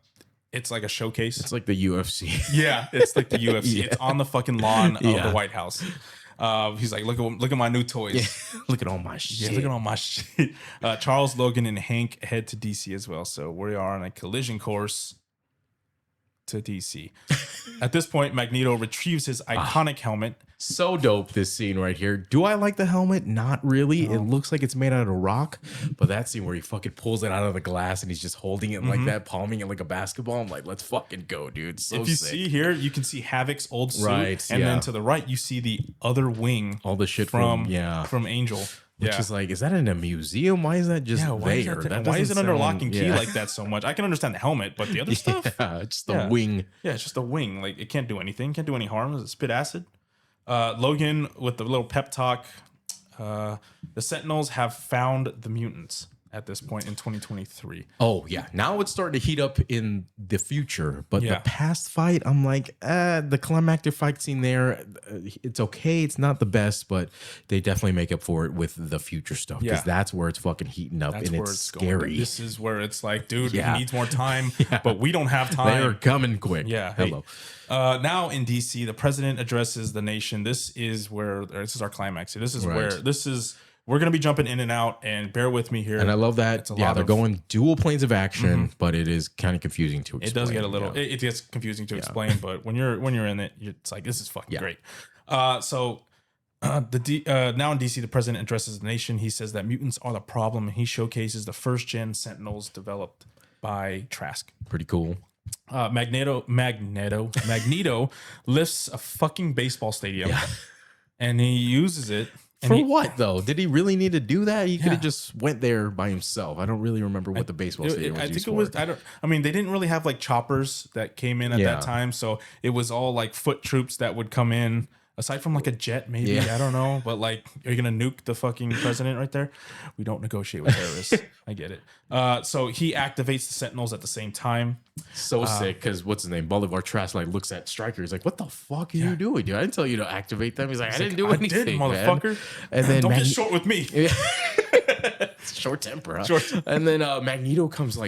showcase. It's like the UFC. Yeah, it's like the UFC. Yeah. It's on the fucking lawn of the White House. He's like, look at my new toys. Yeah. Look at all my shit. Yeah, look at all my shit. Charles, Logan, and Hank head to DC as well. So we are on a collision course to DC. At this point, Magneto retrieves his iconic helmet. So dope, this scene right here. Do I like the helmet? Not really. No. It looks like it's made out of rock, but that scene where he fucking pulls it out of the glass and he's just holding it like that, palming it like a basketball. I'm like, let's fucking go, dude. So if you see here, you can see Havoc's old suit, and then to the right, you see the other wing. All the shit from Angel. Which is like, is that in a museum? Why is that just there? Why is it under lock and key like that so much? I can understand the helmet, but the other stuff? Just the wing. Yeah, it's just a wing. Like, it can't do anything. Can't do any harm. Does it spit acid? Logan with the little pep talk. The Sentinels have found the mutants at this point in 2023. Oh, yeah. Now it's starting to heat up in the future. But the past fight, I'm like, the climactic fight scene there, it's okay. It's not the best, but they definitely make up for it with the future stuff. Because that's where it's fucking heating up, and it's scary. This is where it's like, dude, he needs more time, but we don't have time. They're coming quick. Yeah. Hello. Now in DC, the president addresses the nation. This is our climax. This is we're going to be jumping in and out, and bear with me here. And I love that. They're going dual planes of action, but it is kind of confusing to explain. It does get a little, it gets confusing to explain, but when you're in it, it's like, this is fucking great. Now in DC, the president addresses the nation. He says that mutants are the problem, and he showcases the first gen Sentinels developed by Trask. Pretty cool. Magneto lifts a fucking baseball stadium, and he uses it For what though? Did he really need to do that? He could have just went there by himself. I don't really remember what the baseball stadium was used for. I mean, they didn't really have like choppers that came in at that time, so it was all like foot troops that would come in. Aside from like a jet, maybe I don't know, but like, are you gonna nuke the fucking president right there? We don't negotiate with terrorists. I get it. So he activates the Sentinels at the same time. So sick, because what's his name? Bolivar Trask like looks at Stryker. He's like, "What the fuck are you doing, dude? I didn't tell you to activate them." He's like, "I didn't do anything, I did, motherfucker." Man. And then don't get short with me. Short temper, huh? And then Magneto comes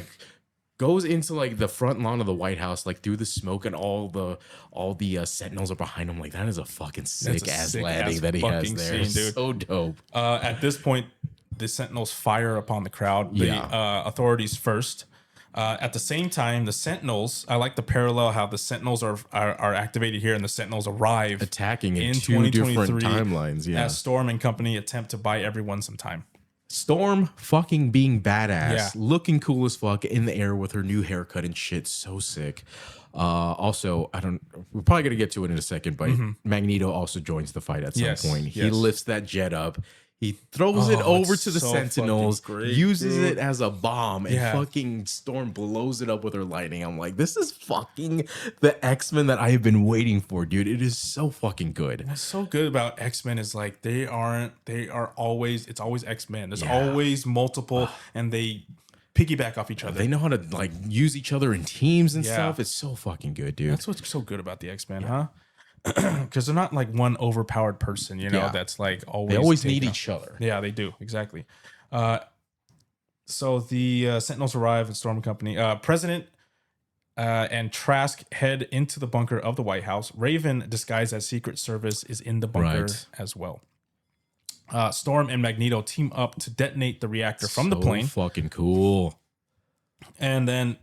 goes into like the front lawn of the White House, like through the smoke, and all the Sentinels are behind him. Like, that is a fucking sick ass landing that he has there. Scene, dude. So dope. At this point, the Sentinels fire upon the crowd. The authorities first. At the same time, the Sentinels. I like the parallel how the Sentinels are activated here, and the Sentinels arrive attacking in two different timelines. Yeah, as Storm and company attempt to buy everyone some time. Storm fucking being badass, looking cool as fuck in the air with her new haircut and shit. So sick. Also, we're probably gonna get to it in a second, but Magneto also joins the fight at some point. He lifts that jet up. He throws it over to the Sentinels, uses it as a bomb, and fucking Storm blows it up with her lightning. I'm like, this is fucking the X-Men that I have been waiting for, dude. It is so fucking good. What's so good about X-Men is like it's always X-Men. There's always multiple, and they piggyback off each other. They know how to like use each other in teams and stuff. It's so fucking good, dude. That's what's so good about the X-Men, huh? Because they're not like one overpowered person, that's like always. They always need each other. Yeah, they do. Exactly. So the Sentinels arrive at Storm Company. President and Trask head into the bunker of the White House. Raven, disguised as Secret Service, is in the bunker as well. Storm and Magneto team up to detonate the reactor from the plane. Fucking cool. And then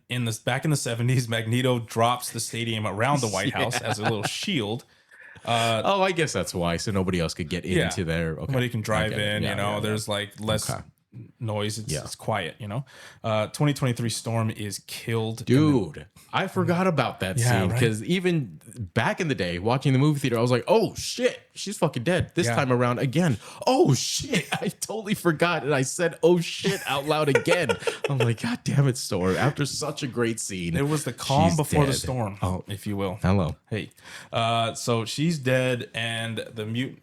back in the 70s, Magneto drops the stadium around the White House as a little shield. I guess that's why, so nobody else could get into there. Okay. Nobody can drive in. There's like less noise. It's quiet. 2023 Storm is killed. Dude, I forgot about that scene because even back in the day, watching the movie theater, I was like, "Oh shit, she's fucking dead." This time around, again, oh shit, I totally forgot, and I said, "Oh shit" out loud again. I'm like, God damn it, Storm! After such a great scene, it was the calm before the storm, if you will. Hello. Hey, so she's dead, and the mutant.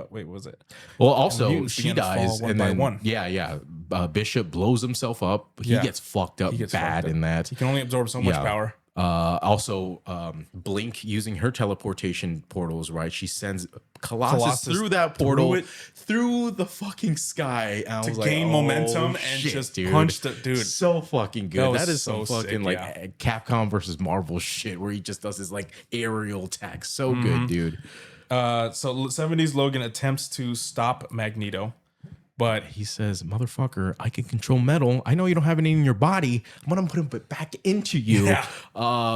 Wait, what was it? Well, also she dies, and then one. Yeah. Bishop blows himself up. He gets fucked up bad in that. He can only absorb so much power. Also, Blink using her teleportation portals, right? She sends Colossus through that portal, through the fucking sky. And to gain momentum and just punch the dude. So fucking good. That is so fucking sick, Capcom versus Marvel shit, where he just does his like aerial attack. So good, dude. So 70s Logan attempts to stop Magneto. But he says, "Motherfucker, I can control metal. I know you don't have any in your body. I'm gonna put it back into you."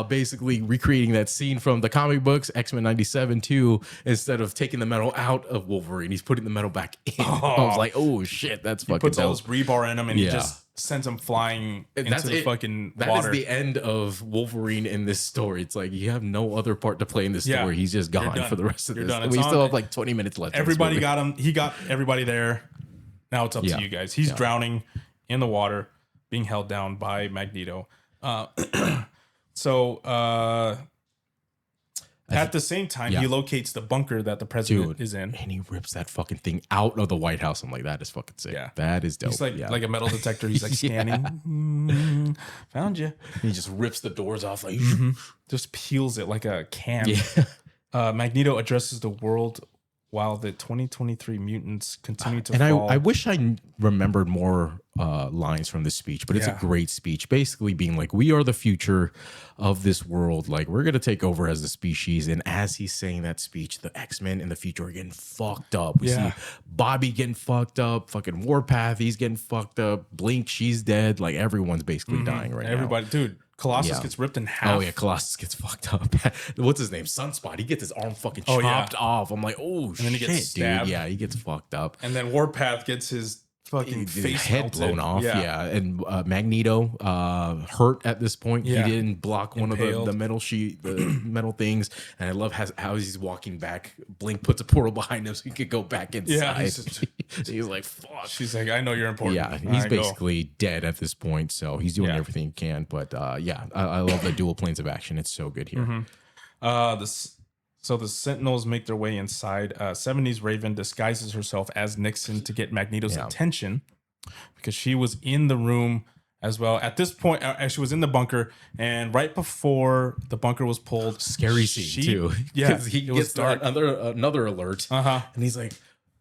Basically recreating that scene from the comic books, X-Men 97 too. Instead of taking the metal out of Wolverine, he's putting the metal back in. I was like, oh shit, that's fucking puts dope. all this rebar in him, and he just sends him flying into the fucking water. That is the end of Wolverine in this story. It's like you have no other part to play in this story. He's just gone for the rest of this. We still have like 20 minutes left. Everybody got him. He got everybody there. Now it's up to you guys. He's drowning in the water, being held down by Magneto. At the same time, he locates the bunker that the president is in. And he rips that fucking thing out of the White House. I'm like, that is fucking sick. Yeah. That is dope. He's like a metal detector. He's like scanning. Found you. He just rips the doors off. Like, just peels it like a can. Magneto addresses the world while the 2023 mutants continue to fall. I wish I remembered more lines from this speech, but it's a great speech. Basically being like, we are the future of this world. Like, we're going to take over as a species. And as he's saying that speech, the X-Men in the future are getting fucked up. We see Bobby getting fucked up. Fucking Warpath, he's getting fucked up. Blink, she's dead. Like, everyone's basically dying right now. Everybody, dude. Colossus gets ripped in half. Oh, yeah, Colossus gets fucked up. What's his name? Sunspot. He gets his arm fucking chopped off. I'm like, oh, shit, and then he gets stabbed. Dude. Yeah, he gets fucked up. And then Warpath gets his fucking face head melted. blown off. Yeah. And Magneto hurt at this point. Yeah. He didn't block one Impaled. of the metal things. And I love how he's walking back. Blink puts a portal behind him so he could go back inside. Yeah, he's like, fuck. She's like, I know you're important. Yeah, he's basically dead at this point, so he's doing everything he can. But I love the dual planes of action. It's so good here. So the Sentinels make their way inside. 70s Raven disguises herself as Nixon to get Magneto's attention because she was in the room as well. At this point, she was in the bunker, and right before the bunker was pulled, scary scene too. Yeah, because he gets another alert, and he's like,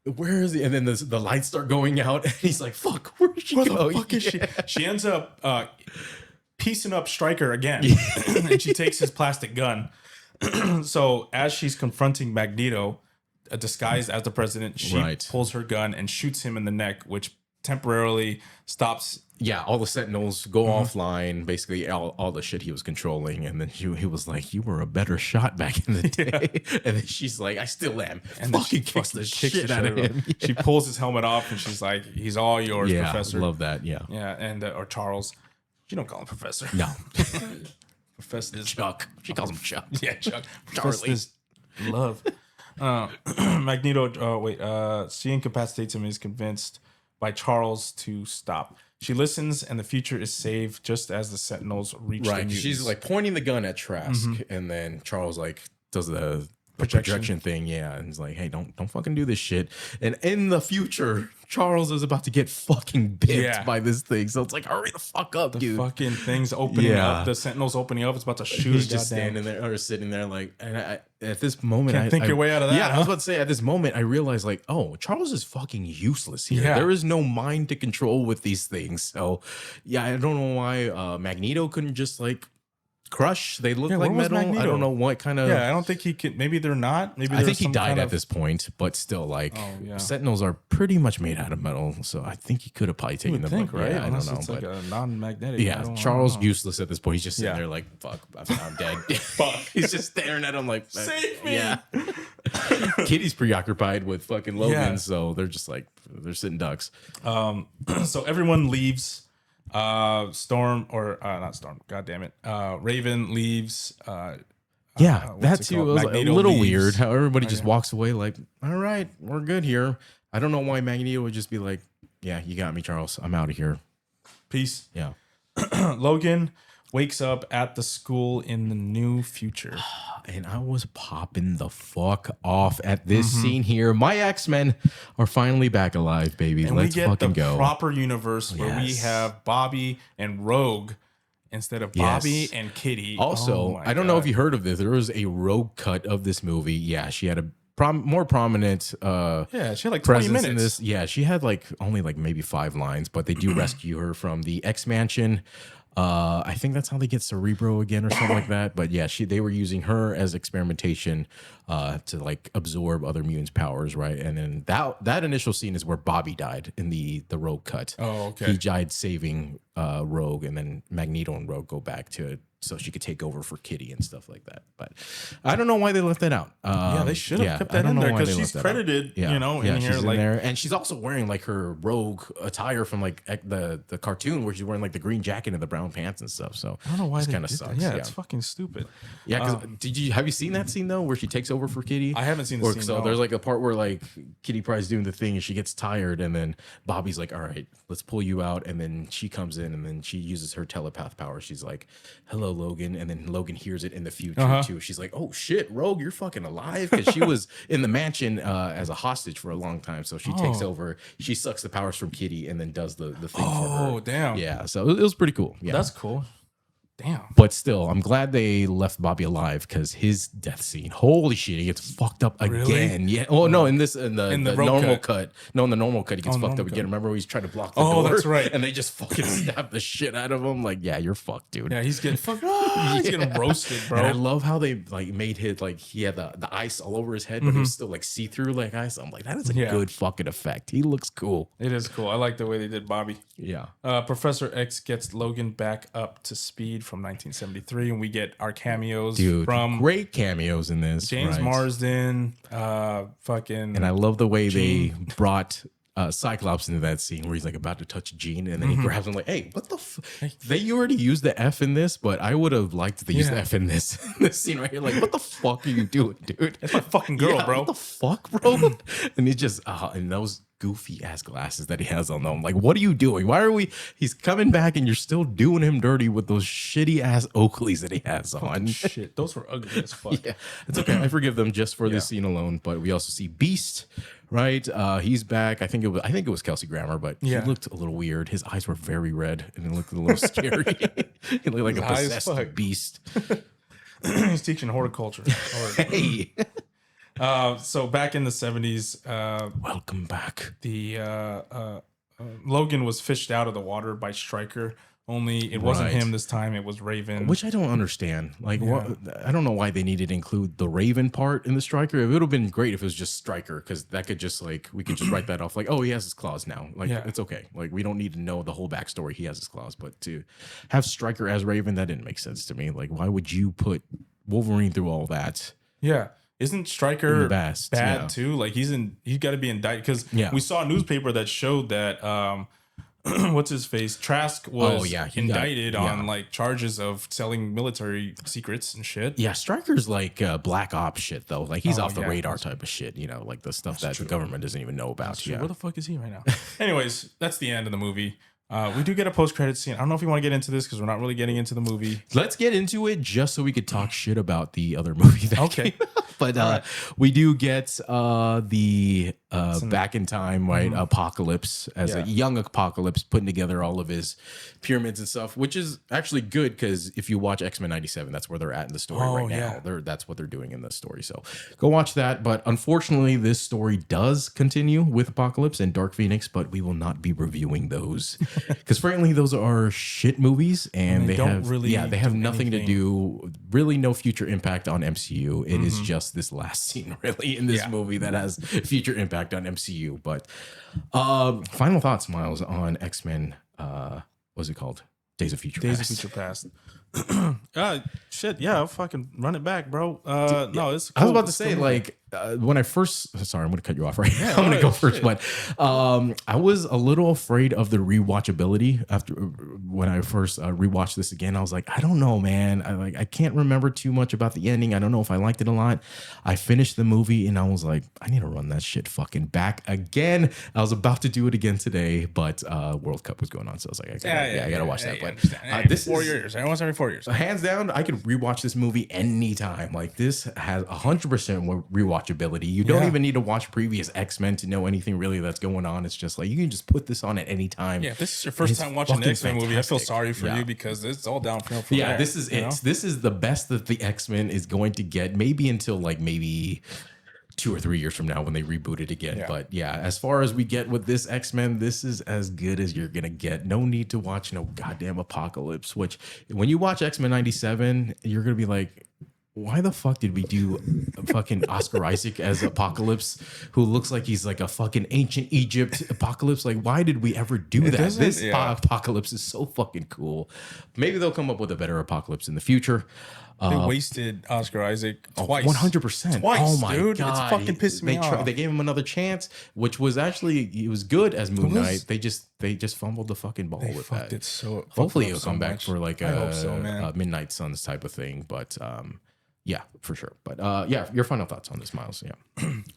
"Where is he?" And then the lights start going out, and he's like, "Fuck, where did she go? The fuck is she?" She ends up piecing up Stryker again, and she takes his plastic gun. So as she's confronting Magneto, disguised as the president, she pulls her gun and shoots him in the neck, which temporarily stops. Yeah, all the Sentinels go offline, basically all the shit he was controlling. And then he was like, "You were a better shot back in the day." And then she's like, "I still am." And fucking kicks the shit out of him. She pulls his helmet off and she's like, "He's all yours, Professor." Love that. Yeah. Yeah. And or Charles. You don't call him Professor. No. Professor Chuck. She calls him Chuck. Yeah, Chuck. Charlie. Love. Magneto, she incapacitates him and is convinced by Charles to stop. She listens and the future is saved just as the Sentinels reach the mutants. She's like pointing the gun at Trask, and then Charles like does the projection thing, and he's like, "Hey, don't fucking do this shit." And in the future, Charles is about to get fucking bit by this thing, so it's like, hurry the fuck up, dude. Fucking thing's opening up. The Sentinel's opening up. It's about to shoot. He's just standing there or sitting there, like, and at this moment, Can't think your way out of that. Yeah, I was about to say, at this moment, I realized, like, oh, Charles is fucking useless here. Yeah. There is no mind to control with these things. So, yeah, I don't know why Magneto couldn't just like crush. They look like metal. I don't know what kind of. Yeah, I don't think he can. Maybe they're not. Maybe I think he died at this point, but still, like, Sentinels are pretty much made out of metal. So I think he could have probably taken them. Right? Yeah, I don't know. It's like a non-magnetic. Yeah, Charles useless at this point. He's just sitting there like, "Fuck, I'm dead." Fuck. He's just staring at him like, "Save me!" Yeah. Kitty's preoccupied with fucking Logan, so they're just like they're sitting ducks. So everyone leaves. Not Storm. God damn it. Raven leaves. That too was a little weird. How everybody just walks away like, "All right, we're good here." I don't know why Magneto would just be like, "Yeah, you got me, Charles. I'm out of here. Peace." Yeah. Logan wakes up at the school in the new future. And I was popping the fuck off at this scene here. My X-Men are finally back alive, baby. And Let's we get fucking the go. proper universe where we have Bobby and Rogue instead of Bobby and Kitty. Also, I don't know if you heard of this. There was a Rogue cut of this movie. Yeah, she had a more prominent she had like 20 presence minutes in this. Yeah, she had like only like maybe 5 lines, but they do rescue her from the X-Mansion. I think that's how they get Cerebro again or something like that. But yeah, they were using her as experimentation to like absorb other mutants' powers, right? And then that initial scene is where Bobby died in the Rogue cut. Oh, okay. He died saving Rogue, and then Magneto and Rogue go back to so she could take over for Kitty and stuff like that. But I don't know why they left that out. They should have kept that in there because she's credited, in here. She's like in there. And she's also wearing like her Rogue attire from like the cartoon where she's wearing like the green jacket and the brown pants and stuff. So I don't know why it they kind of did sucks. that. Yeah, it's fucking stupid. Yeah, because have you seen that scene though where she takes over for Kitty? I haven't seen the scene. So there's like a part where like Kitty Pryde's doing the thing and she gets tired, and then Bobby's like, "All right, let's pull you out." And then she comes in and then she uses her telepath power. She's like, "Hello, Logan," and then Logan hears it in the future too. She's like, "Oh shit, Rogue, you're fucking alive!" Because she was in the mansion as a hostage for a long time. So she takes over. She sucks the powers from Kitty and then does the thing for her. Oh damn! Yeah, so it was pretty cool. Yeah, that's cool. Damn. But still, I'm glad they left Bobby alive because his death scene, holy shit, he gets fucked up again. Yeah. Oh no, in the normal cut. No, in the normal cut, he gets fucked up again. Remember when he's trying to block the door? Oh, that's right. And they just fucking stab the shit out of him. Like, yeah, you're fucked, dude. Yeah, he's getting fucked. He's getting roasted, bro. And I love how they like made his like he had the ice all over his head, but he was still like see through like ice. I'm like, that is a good fucking effect. He looks cool. It is cool. I like the way they did Bobby. Yeah. Professor X gets Logan back up to speed from 1973. And we get our cameos from great cameos in this. James Marsden, fucking, and I love the way they brought Cyclops into that scene where he's like about to touch Jean, and then he grabs him like, "Hey, what the? They already used the F in this, but I would have liked to use the F in this scene right here. Like, what the fuck are you doing, dude? That's my fucking girl, bro. What the fuck, bro?" And he just and those goofy ass glasses that he has on them. Like, what are you doing? Why are we? He's coming back, and you're still doing him dirty with those shitty ass Oakleys that he has on. Shit, those were ugly as fuck. Yeah, it's okay. I forgive them just for this scene alone. But we also see Beast, right? He's back. I think it was Kelsey Grammer, but he looked a little weird. His eyes were very red, and it looked a little scary. He looked like a possessed beast. He's teaching horticulture. Hey. So back in the 70s, Welcome back. The Logan was fished out of the water by Stryker. Only it wasn't him this time. It was Raven. Which I don't understand. Like, what? I don't know why they needed to include the Raven part in the Stryker. It would have been great if it was just Stryker, because that could just we could just write that off. Like, oh, he has his claws now. Like, it's okay. Like, we don't need to know the whole backstory. He has his claws. But to have Stryker as Raven, that didn't make sense to me. Like, why would you put Wolverine through all that? Yeah. Isn't Stryker bad too? Like, he's got to be indicted, because we saw a newspaper that showed that what's his face? Trask was indicted on like charges of selling military secrets and shit. Yeah, Stryker's like black ops shit though. Like, he's off the radar type of shit, you know, like the stuff that the government doesn't even know about. Yeah. Where the fuck is he right now? Anyways, that's the end of the movie. We do get a post-credit scene. I don't know if you want to get into this because we're not really getting into the movie. Let's get into it just so we could talk shit about the other movie. But we do get the back in time, right? Apocalypse as a young Apocalypse putting together all of his pyramids and stuff, which is actually good because if you watch X-Men 97, that's where they're at in the story now. That's what they're doing in the story. So go watch that. But unfortunately, this story does continue with Apocalypse and Dark Phoenix, but we will not be reviewing those because frankly, those are shit movies and they have they have nothing to do, really no future impact on MCU. It is just this last scene really in this movie that has future impact on MCU. But final thoughts, Myles, on X-Men. What's it called? Days of Future Past. Shit, yeah, I'll fucking run it back, bro. No, it's cool. I was about to say, like, when I first, sorry, I'm going to cut you off right now. I'm going to go first, but I was a little afraid of the rewatchability after when I first rewatched this again. I was like, I don't know, man. I can't remember too much about the ending. I don't know if I liked it a lot. I finished the movie and I was like, I need to run that shit fucking back again. I was about to do it again today, but World Cup was going on, so I was like, I gotta watch that. But this 4 years. Once every 4 years. Hands down, I could rewatch this movie anytime. Like, this has 100% rewatchability. You don't even need to watch previous X-Men to know anything really that's going on. It's just like you can just put this on at any time. Yeah, if this is your first time watching the X-Men movie, I feel sorry for you because it's all downhill from there. This is it. Know? This is the best that the X-Men is going to get, maybe until like maybe 2 or 3 years from now when they reboot it again. Yeah. But yeah, as far as we get with this X-Men, this is as good as you're gonna get. No need to watch no goddamn Apocalypse, which when you watch X-Men 97, you're gonna be like, why the fuck did we do fucking Oscar Isaac as Apocalypse, who looks like he's like a fucking ancient Egypt Apocalypse? Like, why did we ever do that? This Apocalypse is so fucking cool. Maybe they'll come up with a better Apocalypse in the future. They wasted Oscar Isaac twice. 100%. Twice, oh my dude. God. It's fucking pissing me off. They gave him another chance, which was actually, he was good as Moon Knight. They just fumbled the fucking ball with that. Hopefully he'll come back for like a Midnight Suns type of thing. But yeah, for sure. But yeah, your final thoughts on this, Myles?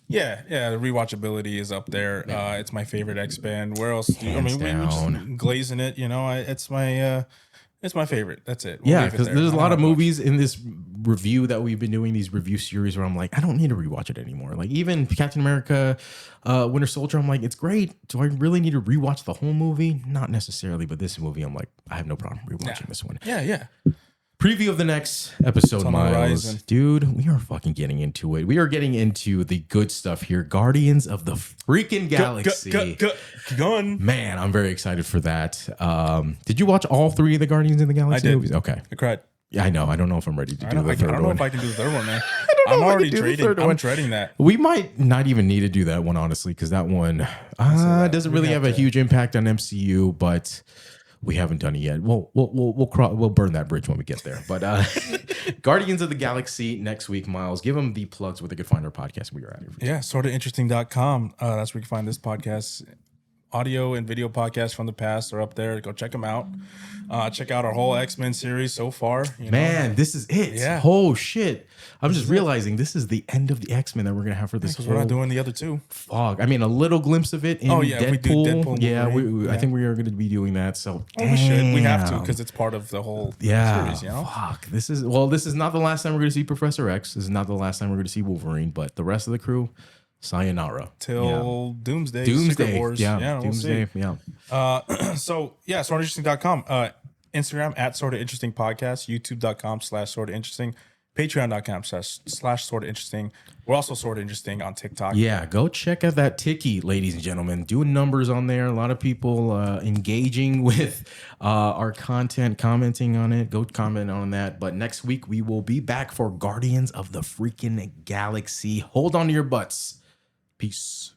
Yeah. The rewatchability is up there. It's my favorite X-Men. Where else? We just glazing it. You know, it's my favorite. That's it. We'll because there's a lot of movies in this review that we've been doing, these review series, where I'm like, I don't need to rewatch it anymore. Like even Captain America, Winter Soldier, I'm like, it's great. Do I really need to rewatch the whole movie? Not necessarily, but this movie, I'm like, I have no problem rewatching this one. Yeah. Preview of the next episode, Myles. Dude, we are fucking getting into it. We are getting into the good stuff here. Guardians of the freaking Galaxy. Gun. Man, I'm very excited for that. Did you watch all 3 of the Guardians of the Galaxy movies? Okay. I cried. Yeah, I know. I don't know if I'm ready to do the third one. I don't know if I can do the third one, man. I'm already dreading. I'm dreading that. We might not even need to do that one, honestly, because that one doesn't really have a huge impact on MCU, but we haven't done it yet. We'll burn that bridge when we get there. But Guardians of the Galaxy next week, Myles. Give them the plugs where they could find our podcast. We are out of here. Yeah, sortainteresting.com. That's where you can find this podcast. audio and video podcasts from the past are up there. Go check them out. Check out our whole X-Men series so far. Man, this is it. Yeah. Oh shit! I'm just realizing this is the end of the X-Men that we're gonna have for this. Because we're not doing the other two. Fog. I mean, a little glimpse of it in Deadpool. we do Deadpool. Yeah, I think we are going to be doing that. So we should. We have to because it's part of the whole series. Fuck. This is not the last time we're going to see Professor X. This is not the last time we're going to see Wolverine. But the rest of the crew, sayonara till Doomsday. Secret Wars. Yeah, Doomsday. We'll so sortainteresting.com. Instagram at Sorta Interesting Podcast. YouTube.com/Sorta Interesting. Patreon.com/Sorta Interesting. We're also Sorta Interesting on TikTok. Yeah, go check out that Tiki, ladies and gentlemen. Doing numbers on there. A lot of people engaging with our content, commenting on it. Go comment on that. But next week we will be back for Guardians of the freaking Galaxy. Hold on to your butts. Peace.